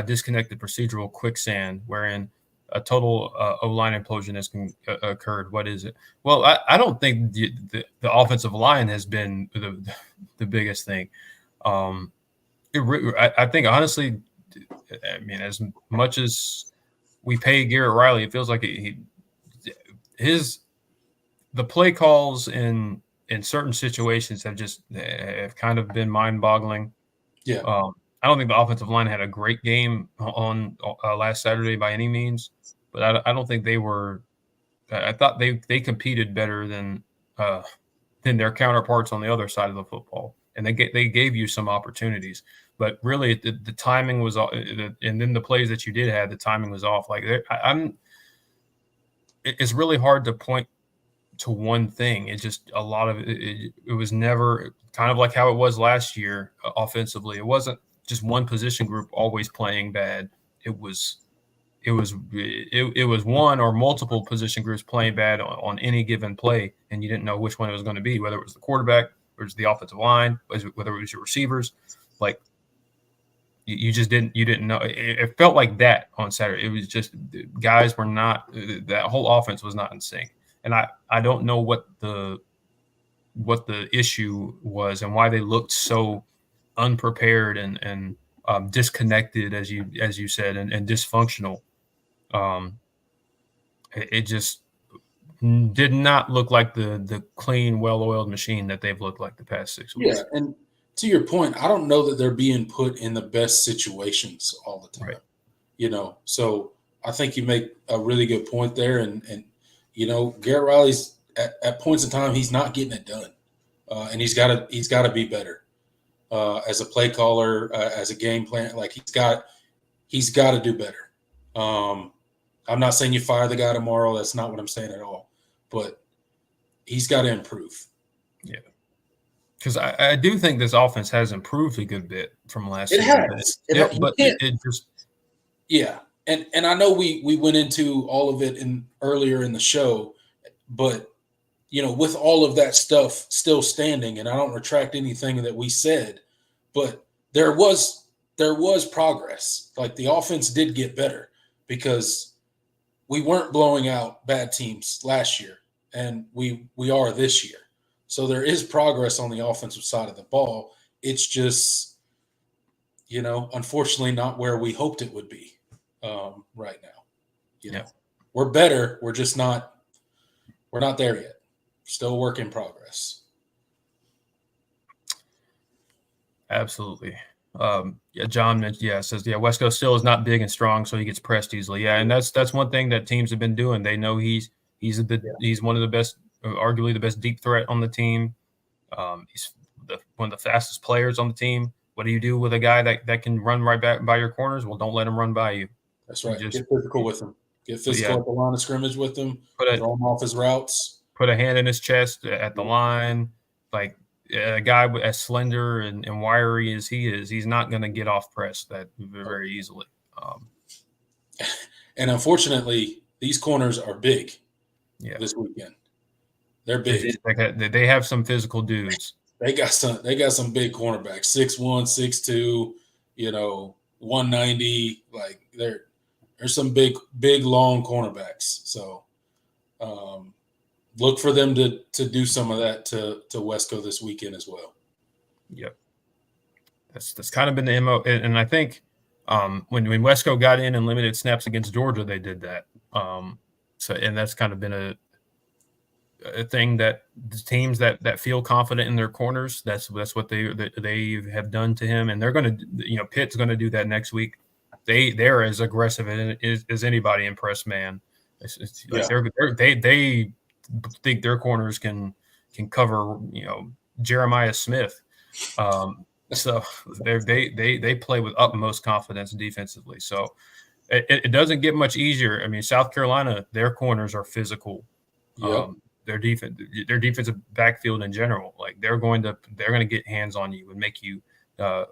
disconnected procedural quicksand, wherein a total O-line implosion has occurred. What is it? Well, I don't think the offensive line has been the biggest thing. I think, honestly, I mean, as much as we pay Garrett Riley, it feels like the play calls in certain situations have kind of been mind-boggling. Yeah. I don't think the offensive line had a great game on last Saturday by any means, but I don't think they were. I thought they competed better than their counterparts on the other side of the football, and they gave you some opportunities. But really, the timing was, and then the plays that you did have, the timing was off. Like it's really hard to point to one thing. It's just a lot of it was never kind of like how it was last year offensively. It wasn't just one position group always playing bad. It was one or multiple position groups playing bad on any given play, and you didn't know which one it was going to be, whether it was the quarterback, or it was the offensive line, whether it was your receivers. Like you didn't know. It felt like that on Saturday. It was just guys were not. That whole offense was not in sync, and I don't know what the issue was and why they looked so unprepared and disconnected, as you said, and dysfunctional. It just did not look like the clean, well-oiled machine that they've looked like the past 6 weeks. Yeah, and to your point, I don't know that they're being put in the best situations all the time. Right. So I think you make a really good point there, and Garrett Riley's at points in time he's not getting it done, and he's got to be better as a play caller, as a game plan. Like he's got to do better. I'm not saying you fire the guy tomorrow. That's not what I'm saying at all. But he's got to improve. Yeah. Because I do think this offense has improved a good bit from last season. It just – yeah. And I know we went into all of it earlier in the show, but, with all of that stuff still standing, and I don't retract anything that we said, but there was progress. Like the offense did get better because we weren't blowing out bad teams last year, and we are this year. So there is progress on the offensive side of the ball. It's just, unfortunately not where we hoped it would be right now. We're better. We're just not – we're not there yet. Still work in progress. Absolutely. John mentioned, says, Wesco still is not big and strong, so he gets pressed easily. Yeah, and that's one thing that teams have been doing. They know he's one of the best, arguably the best deep threat on the team. He's one of the fastest players on the team. What do you do with a guy that can run right back by your corners? Well, don't let him run by you. That's right. Get physical with him. Get physical at the line of scrimmage with him. Throw him off his routes. Put a hand in his chest at the line. Like a guy as slender and wiry as he is, he's not going to get off press that very easily. And unfortunately, these corners are big this weekend. They're big. They have some physical dudes. They got some big cornerbacks, 6'1", 6'2", 190. Like there's some big, long cornerbacks. So look for them to do some of that to Wesco this weekend as well. Yep. That's kind of been the MO. And I think when Wesco got in and limited snaps against Georgia, they did that. And that's kind of been a thing that the teams that feel confident in their corners, that's what they have done to him. And they're going to, Pitt's going to do that next week. They're as aggressive as anybody in press man. They think their corners can cover, Jeremiah Smith. So they play with utmost confidence defensively. So it doesn't get much easier. I mean, South Carolina, their corners are physical. Yep. Their defensive backfield in general, like they're going to get hands on you and make you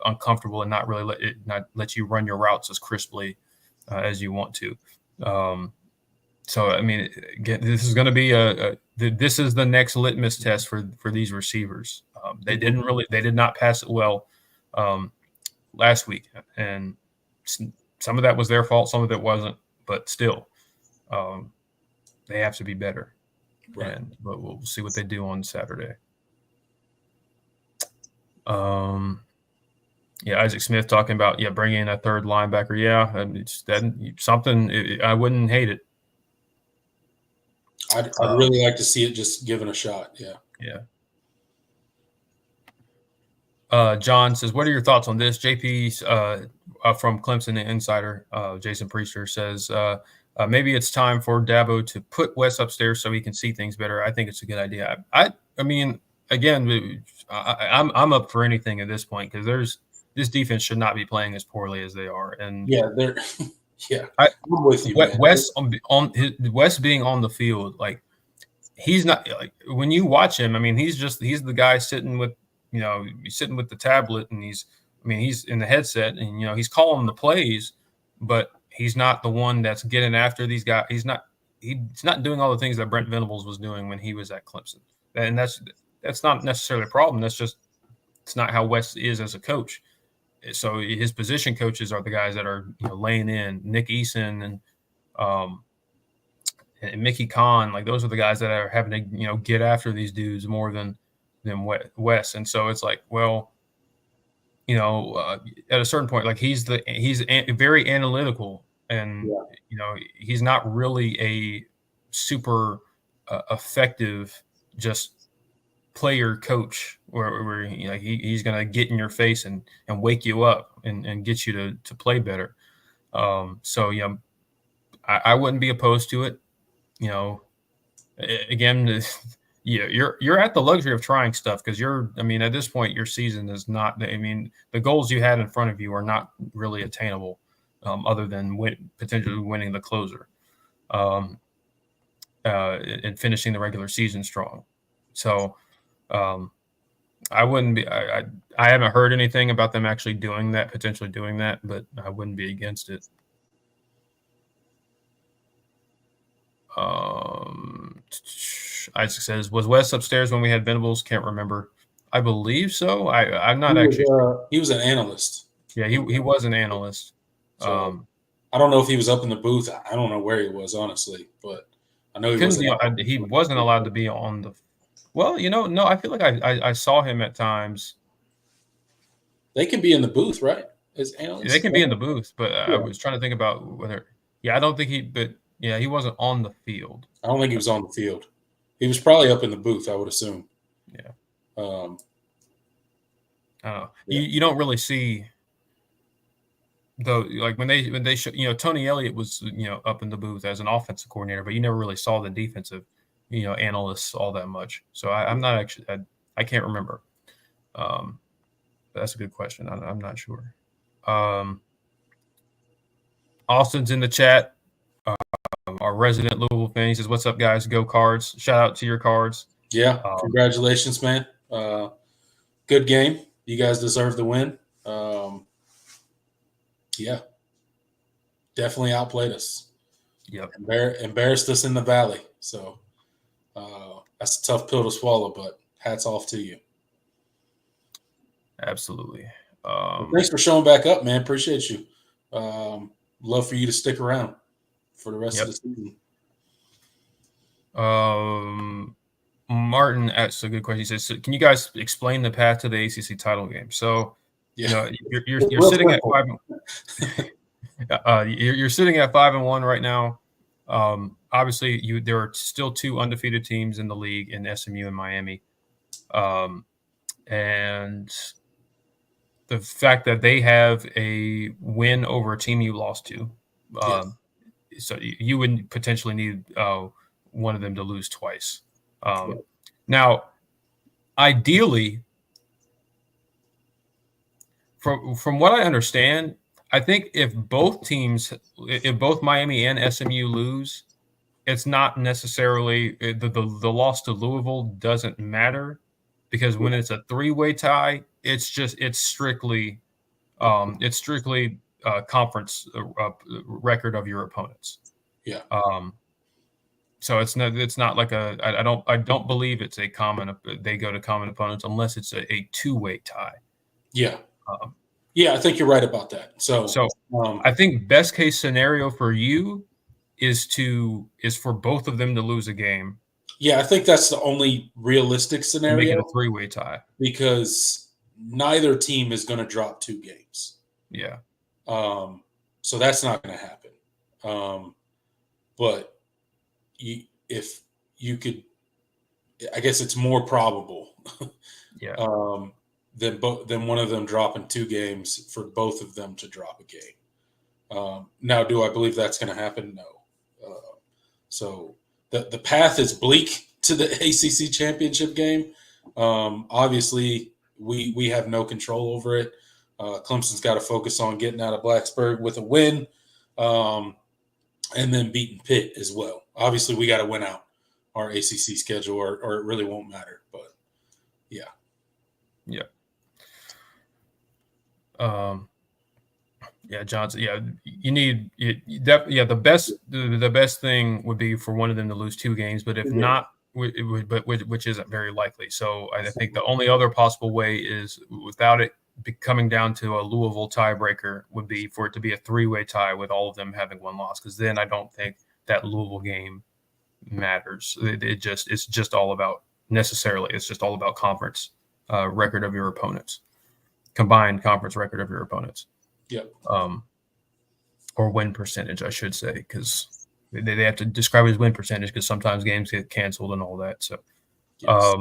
uncomfortable and not really let you run your routes as crisply as you want to. So I mean, again, this is going to be this is the next litmus test for these receivers. They did not pass it well last week, and some of that was their fault, some of it wasn't, but still, They have to be better. Right. But we'll see what they do on Saturday. Isaac Smith talking about bringing in a third linebacker. I wouldn't hate it. I'd really like to see it just given a shot. Yeah. John says, what are your thoughts on this? JP's from Clemson Insider, Jason Priester says, maybe it's time for Dabo to put Wes upstairs so he can see things better. I think it's a good idea. I mean, again, I'm up for anything at this point because this defense should not be playing as poorly as they are. And I'm with you, man. Wes being on the field, like he's not like when you watch him. I mean, he's the guy sitting with the tablet, and he's in the headset, and he's calling the plays, but he's not the one that's getting after these guys. He's not doing all the things that Brent Venables was doing when he was at Clemson, and that's not necessarily a problem. It's not how Wes is as a coach. So his position coaches are the guys that are laying in. Nick Eason and Mickey Kahn, like those are the guys that are having to get after these dudes more than Wes. And so it's like, well, at a certain point, like he's very analytical, and he's not really a super effective just player coach where he's going to get in your face and wake you up and get you to play better. So I wouldn't be opposed to it. Again, you're at the luxury of trying stuff because at this point your season is not. The goals you had in front of you are not really attainable, other than potentially winning the closer, and finishing the regular season strong. So. I wouldn't be. I haven't heard anything about them actually potentially doing that, but I wouldn't be against it. Isaac says, "Was Wes upstairs when we had Venables? Can't remember. I believe so. I'm not actually. He was an analyst. Yeah, he was an analyst. So, I don't know if he was up in the booth. I don't know where he was, honestly, but I know he wasn't allowed to be on the. Well, no, I feel like I saw him at times. They can be in the booth, right? As analysts? They can be in the booth, but I was trying to think about whether. Yeah, I don't think he wasn't on the field. I don't think he was on the field. He was probably up in the booth, I would assume. Yeah. I don't know. Yeah. You don't really see. Though, like when they show, Tony Elliott was up in the booth as an offensive coordinator, but you never really saw the defensive. Analysts all that much. So I'm not actually, I can't remember. That's a good question. I'm not sure. Austin's in the chat. Our resident Louisville fan, he says, "What's up, guys? Go Cards!" Shout out to your Cards. Yeah, congratulations, man. Good game. You guys deserve the win. Yeah, definitely outplayed us. Yep, embarrassed us in the Valley. So. That's a tough pill to swallow, but hats off to you. Absolutely. Thanks for showing back up, man. Appreciate you. Love for you to stick around for the rest of the season. Martin asks a good question. He says, "Can you guys explain the path to the ACC title game?" So, you're sitting at 5. You're sitting at 5-1 right now. Obviously, there are still 2 undefeated teams in the league in SMU and Miami, and the fact that they have a win over a team you lost to, so you would potentially need one of them to lose twice. Now, ideally, from what I understand, I think if both Miami and SMU lose, it's not necessarily the loss to Louisville doesn't matter, because when it's a 3-way tie, it's strictly conference record of your opponents. Yeah. So it's not like I don't believe it's a common. They go to common opponents unless it's a 2-way tie. Yeah. Yeah, I think you're right about that. So I think best case scenario for you is for both of them to lose a game. Yeah, I think that's the only realistic And scenario. make it a 3-way tie. Because neither team is going to drop 2 games. Yeah. So that's not going to happen. But if you could, I guess it's more probable. Yeah. Than one of them dropping 2 games for both of them to drop a game. Now, do I believe that's going to happen? No. So the path is bleak to the ACC championship game. Obviously, we have no control over it. Clemson's got to focus on getting out of Blacksburg with a win, and then beating Pitt as well. Obviously, we got to win out our ACC schedule, or it really won't matter. But yeah. Yeah, Johnson. Yeah, you need the best thing would be for one of them to lose 2 games, but if not, which isn't very likely. So I think the only other possible way is without it coming down to a Louisville tiebreaker would be for it to be a 3-way tie with all of them having 1 loss, because then I don't think that Louisville game matters. It's just all about conference record of your opponents, combined conference record of your opponents. Yep. Or win percentage, I should say, because they have to describe it as win percentage because sometimes games get canceled and all that. So, yes.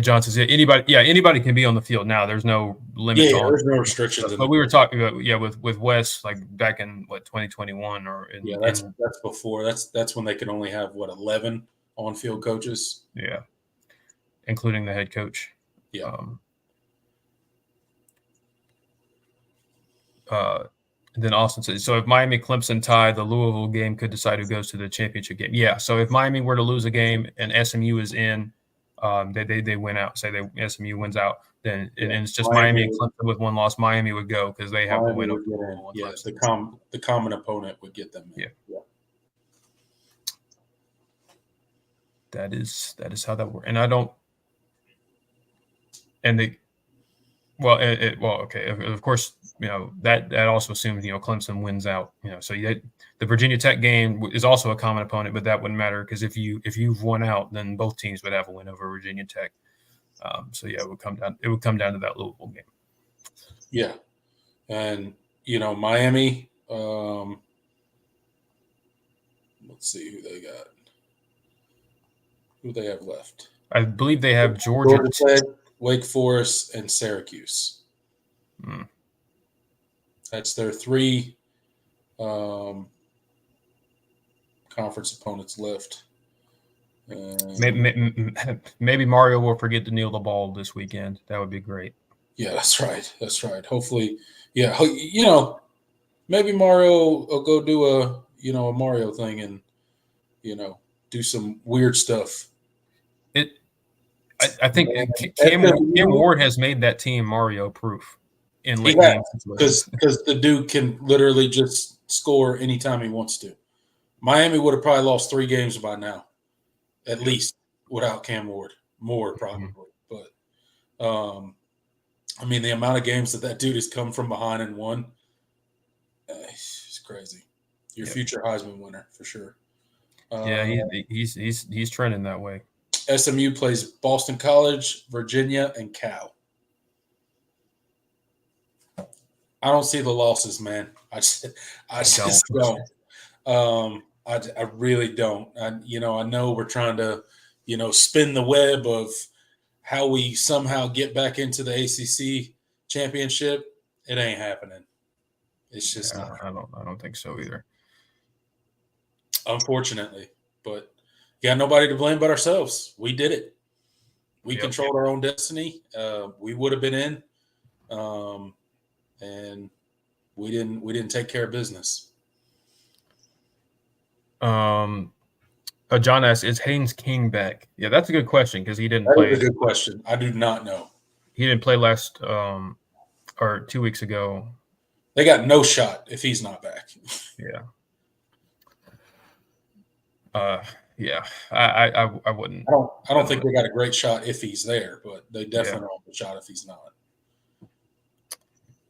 Johnson said anybody can be on the field now. There's no limits. Yeah, there's no restrictions. But we were talking about with Wes, like back in 2021 or that's before. That's when they could only have 11 on-field coaches. Yeah, including the head coach. Yeah. Then Austin says, so if Miami Clemson tie, the Louisville game could decide who goes to the championship game. Yeah. So if Miami were to lose a game and SMU is in, they win out. Say SMU wins out, then and it's just Miami and Clemson with 1 loss. Miami would go because they have the win over Louisville. Yeah, the common opponent would get them in. Yeah. That is how that works. And I don't. And they. Well, okay. Of course, that also assumes Clemson wins out. So the Virginia Tech game is also a common opponent, but that wouldn't matter because if you've won out, then both teams would have a win over Virginia Tech. So yeah, it would come down to that Louisville game. Yeah, and Miami. Let's see who they got. Who they have left? I believe they have Georgia Tech, Wake Forest, and Syracuse. That's their 3 conference opponents left. Maybe Mario will forget to kneel the ball this weekend. That would be great. Yeah, that's right. Hopefully, yeah. Maybe Mario will go do a Mario thing and do some weird stuff. I think Cam Ward has made that team Mario proof in late game situations. Because the dude can literally just score anytime he wants to. Miami would have probably lost 3 games by now, at least without Cam Ward. More probably, but the amount of games that dude has come from behind and won, it's crazy. Your future Heisman winner for sure. He's trending that way. SMU plays Boston College, Virginia, and Cal. I don't see the losses, man. I just don't. I really don't. I know we're trying to, spin the web of how we somehow get back into the ACC championship. It ain't happening. It's just not. I don't think so either. Unfortunately, but got nobody to blame but ourselves. We did it. We controlled our own destiny. We would have been in, and we didn't take care of business. John asks, is Haynes King back? Yeah, that's a good question because he didn't play. That's a good question. I do not know. He didn't play last or 2 weeks ago. They got no shot if he's not back. Yeah. Yeah, I wouldn't. I don't think they got a great shot if he's there, but they definitely don't have a shot if he's not.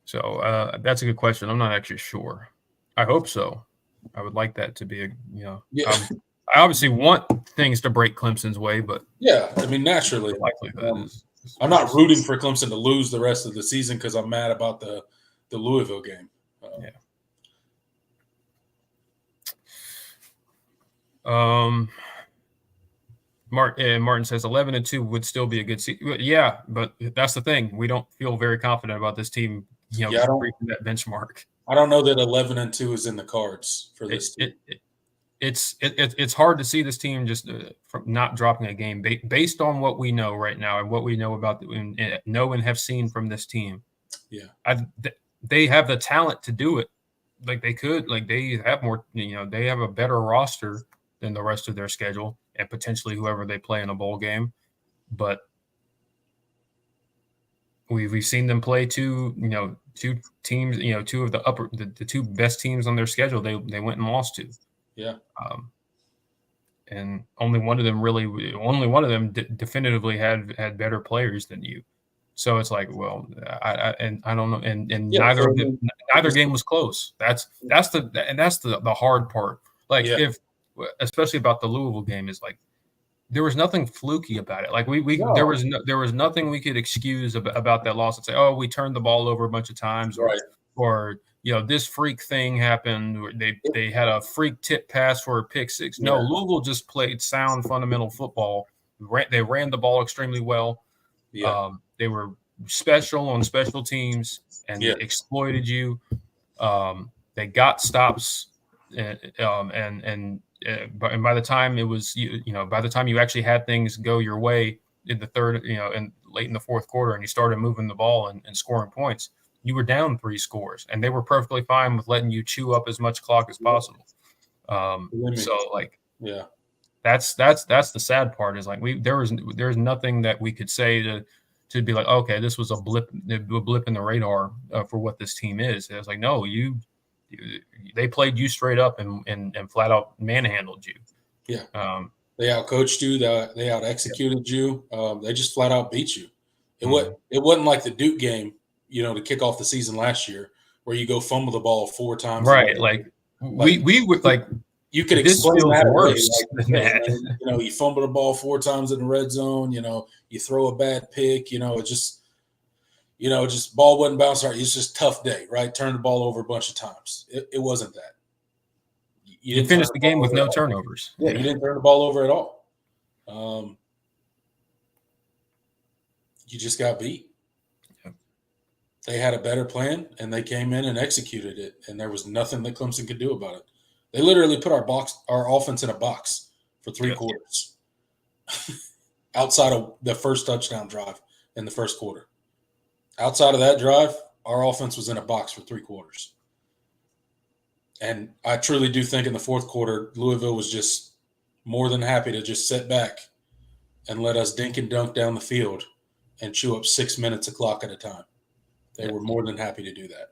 So that's a good question. I'm not actually sure. I hope so. I would like that to be Yeah. I obviously want things to break Clemson's way, but Yeah, I mean, naturally. the likelihood is I'm not rooting for Clemson to lose the rest of the season because I'm mad about the Louisville game. Yeah. Martin says 11-2 would still be a good season. Yeah, but that's the thing. We don't feel very confident about this team, reaching that benchmark. I don't know that 11-2 is in the cards for this team. It's hard to see this team just from not dropping a game based on what we know right now and what we know about and have seen from this team. Yeah, they have the talent to do it. Like they could, like they have more. They have a better roster than the rest of their schedule and potentially whoever they play in a bowl game. But we've seen them play two teams. Two of the two best teams on their schedule. They went and lost to. Yeah. And only one of them definitively had better players than you. So it's like, well, I don't know, and neither game was close. That's the hard part. Like especially about the Louisville game is like there was nothing fluky about it. Like there was nothing we could excuse about that loss and say, oh, we turned the ball over a bunch of times, or this freak thing happened. Or they had a freak tip pass for a pick six. No, Louisville just played sound fundamental football. They ran the ball extremely well. Yeah. They were special on special teams and they exploited you. They got stops, and by the time it was by the time you actually had things go your way in the third, and late in the fourth quarter, and you started moving the ball and scoring points, you were down 3 scores, and they were perfectly fine with letting you chew up as much clock as possible. So like, that's the sad part is like there's nothing that we could say to be like, okay, this was a blip in the radar for what this team is. It was like, no, they played you straight up and flat out manhandled you. Yeah. They outcoached you. They out executed you. They just flat out beat you. It wasn't like the Duke game, to kick off the season last year, where you go fumble the ball 4 times. Right. Like we were like. You could explain that worse than that. You fumble the ball 4 times in the red zone. You throw a bad pick. It just ball wouldn't bounce right. It's just a tough day, right? Turn the ball over a bunch of times. It wasn't that. You finished the game with no turnovers. Yeah, you didn't turn the ball over at all. You just got beat. Yep. They had a better plan, and they came in and executed it, and there was nothing that Clemson could do about it. They literally put our offense in a box for 3 quarters outside of the first touchdown drive in the first quarter. Outside of that drive, our offense was in a box for 3 quarters. And I truly do think in the fourth quarter, Louisville was just more than happy to just sit back and let us dink and dunk down the field and chew up 6 minutes of clock at a time. They were more than happy to do that.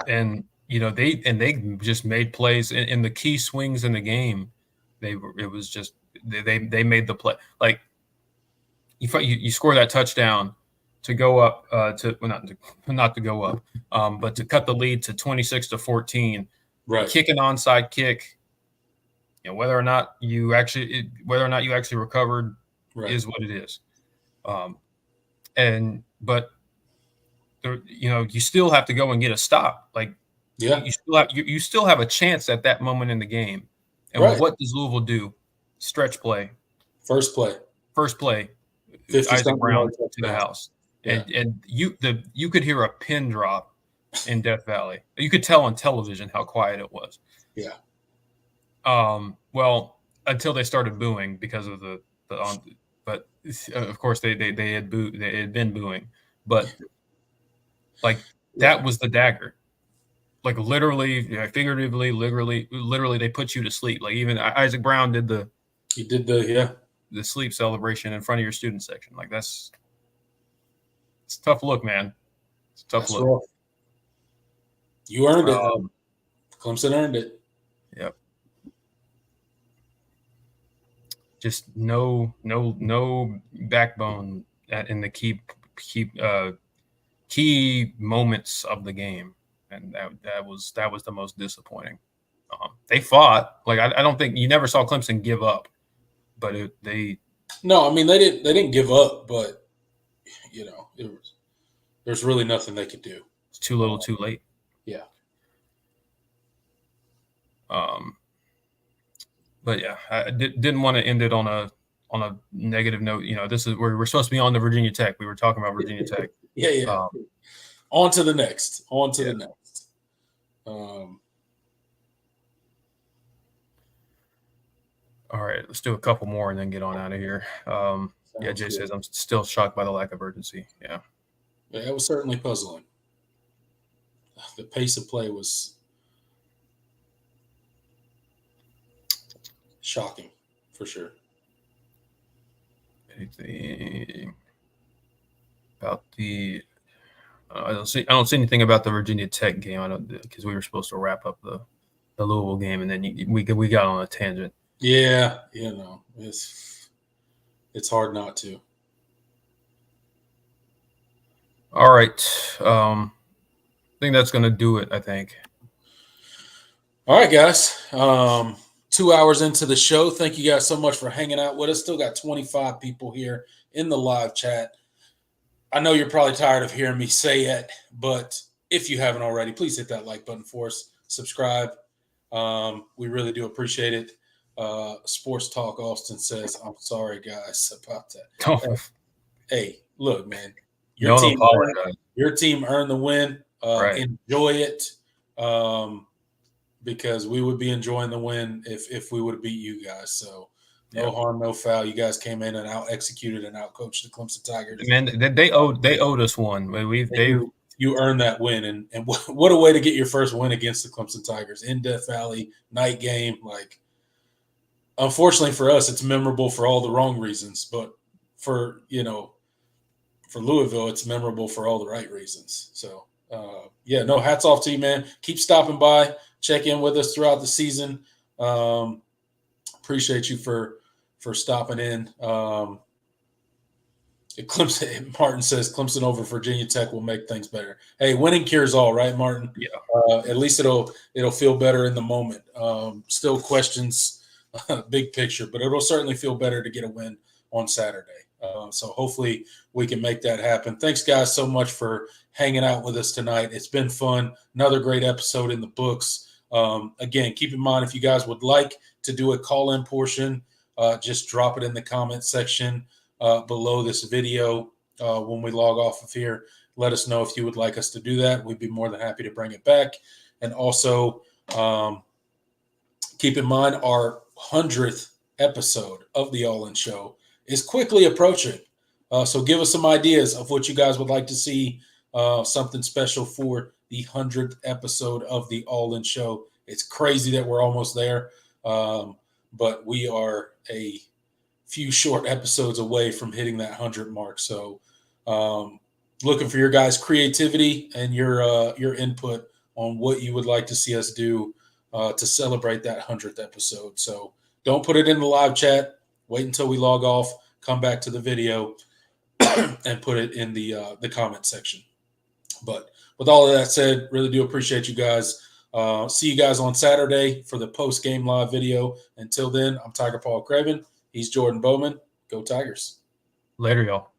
And they just made plays in the key swings in the game. They made the play. Like you score that touchdown to go up not to go up, but to cut the lead to 26-14. Right. Kick an onside kick. Whether or not you actually recovered is what it is. You still have to go and get a stop. Like, you still have a chance at that moment in the game. And what does Louisville do? Stretch play. First play. 50 Isaac Brown to the house. Yeah. And you could hear a pin drop in Death Valley. You could tell on television how quiet it was. Yeah. Well, until they started booing because of but of course they had been booing. But like that was the dagger. Like literally, figuratively, literally, they put you to sleep. Like even Isaac Brown did the sleep celebration in front of your student section. Like it's a tough look, man. It's a tough look. Rough. You earned it. Clemson earned it. Yep. Just no backbone in the key moments of the game. and that was the most disappointing. They fought. Like I don't think you never saw Clemson give up, but No, I mean they didn't give up, but there's really nothing they could do. It's too little, too late. Yeah. But yeah, I didn't want to end it on a negative note. This is where we're supposed to be on to Virginia Tech. We were talking about Virginia Tech. Yeah. On to the next. The next. All right, let's do a couple more and then get on out of here. Jay says I'm still shocked by the lack of urgency. Yeah, it was certainly puzzling. The pace of play was shocking, for sure. Anything about the? I don't see anything about the Virginia Tech game. I don't, because we were supposed to wrap up the Louisville game, and then we got on a tangent. Yeah, it's hard not to. All right, I think that's going to do it. I think. All right, guys. 2 hours into the show. Thank you guys so much for hanging out with us. Still got 25 people here in the live chat. I know you're probably tired of hearing me say it, but if you haven't already, please hit that like button for us. Subscribe. We really do appreciate it. Sports Talk Austin says, "I'm sorry, guys, about that." Hey, look, man. Your team earned the win. Right. Enjoy it. Because we would be enjoying the win if we would have beat you guys. So no harm, no foul. You guys came in and out-executed and out-coached the Clemson Tigers. Man, they owed us one. You earned that win, and what a way to get your first win against the Clemson Tigers in Death Valley, night game. Like, unfortunately for us, it's memorable for all the wrong reasons, but for Louisville, it's memorable for all the right reasons. So hats off to you, man. Keep stopping by. Check in with us throughout the season. Appreciate you for stopping in. Clemson, Martin says Clemson over Virginia Tech will make things better. Hey, winning cures all, right, Martin? Yeah. At least it'll feel better in the moment. Still questions, big picture, but it'll certainly feel better to get a win on Saturday. So hopefully we can make that happen. Thanks, guys, so much for hanging out with us tonight. It's been fun. Another great episode in the books. Again, keep in mind, if you guys would like to do a call-in portion, just drop it in the comment section below this video when we log off of here. Let us know if you would like us to do that. We'd be more than happy to bring it back. And also keep in mind our 100th episode of the All In Show is quickly approaching. So give us some ideas of what you guys would like to see, something special for the 100th episode of the All In Show. It's crazy that we're almost there, but we are a few short episodes away from hitting that 100 mark. So looking for your guys' creativity and your input on what you would like to see us do to celebrate that 100th episode. So don't put it in the live chat. Wait until we log off, come back to the video, and put it in the comment section. But with all of that said, really do appreciate you guys. See you guys on Saturday for the post-game live video. Until then, I'm Tiger Paul Craven. He's Jordan Bowman. Go Tigers. Later, y'all.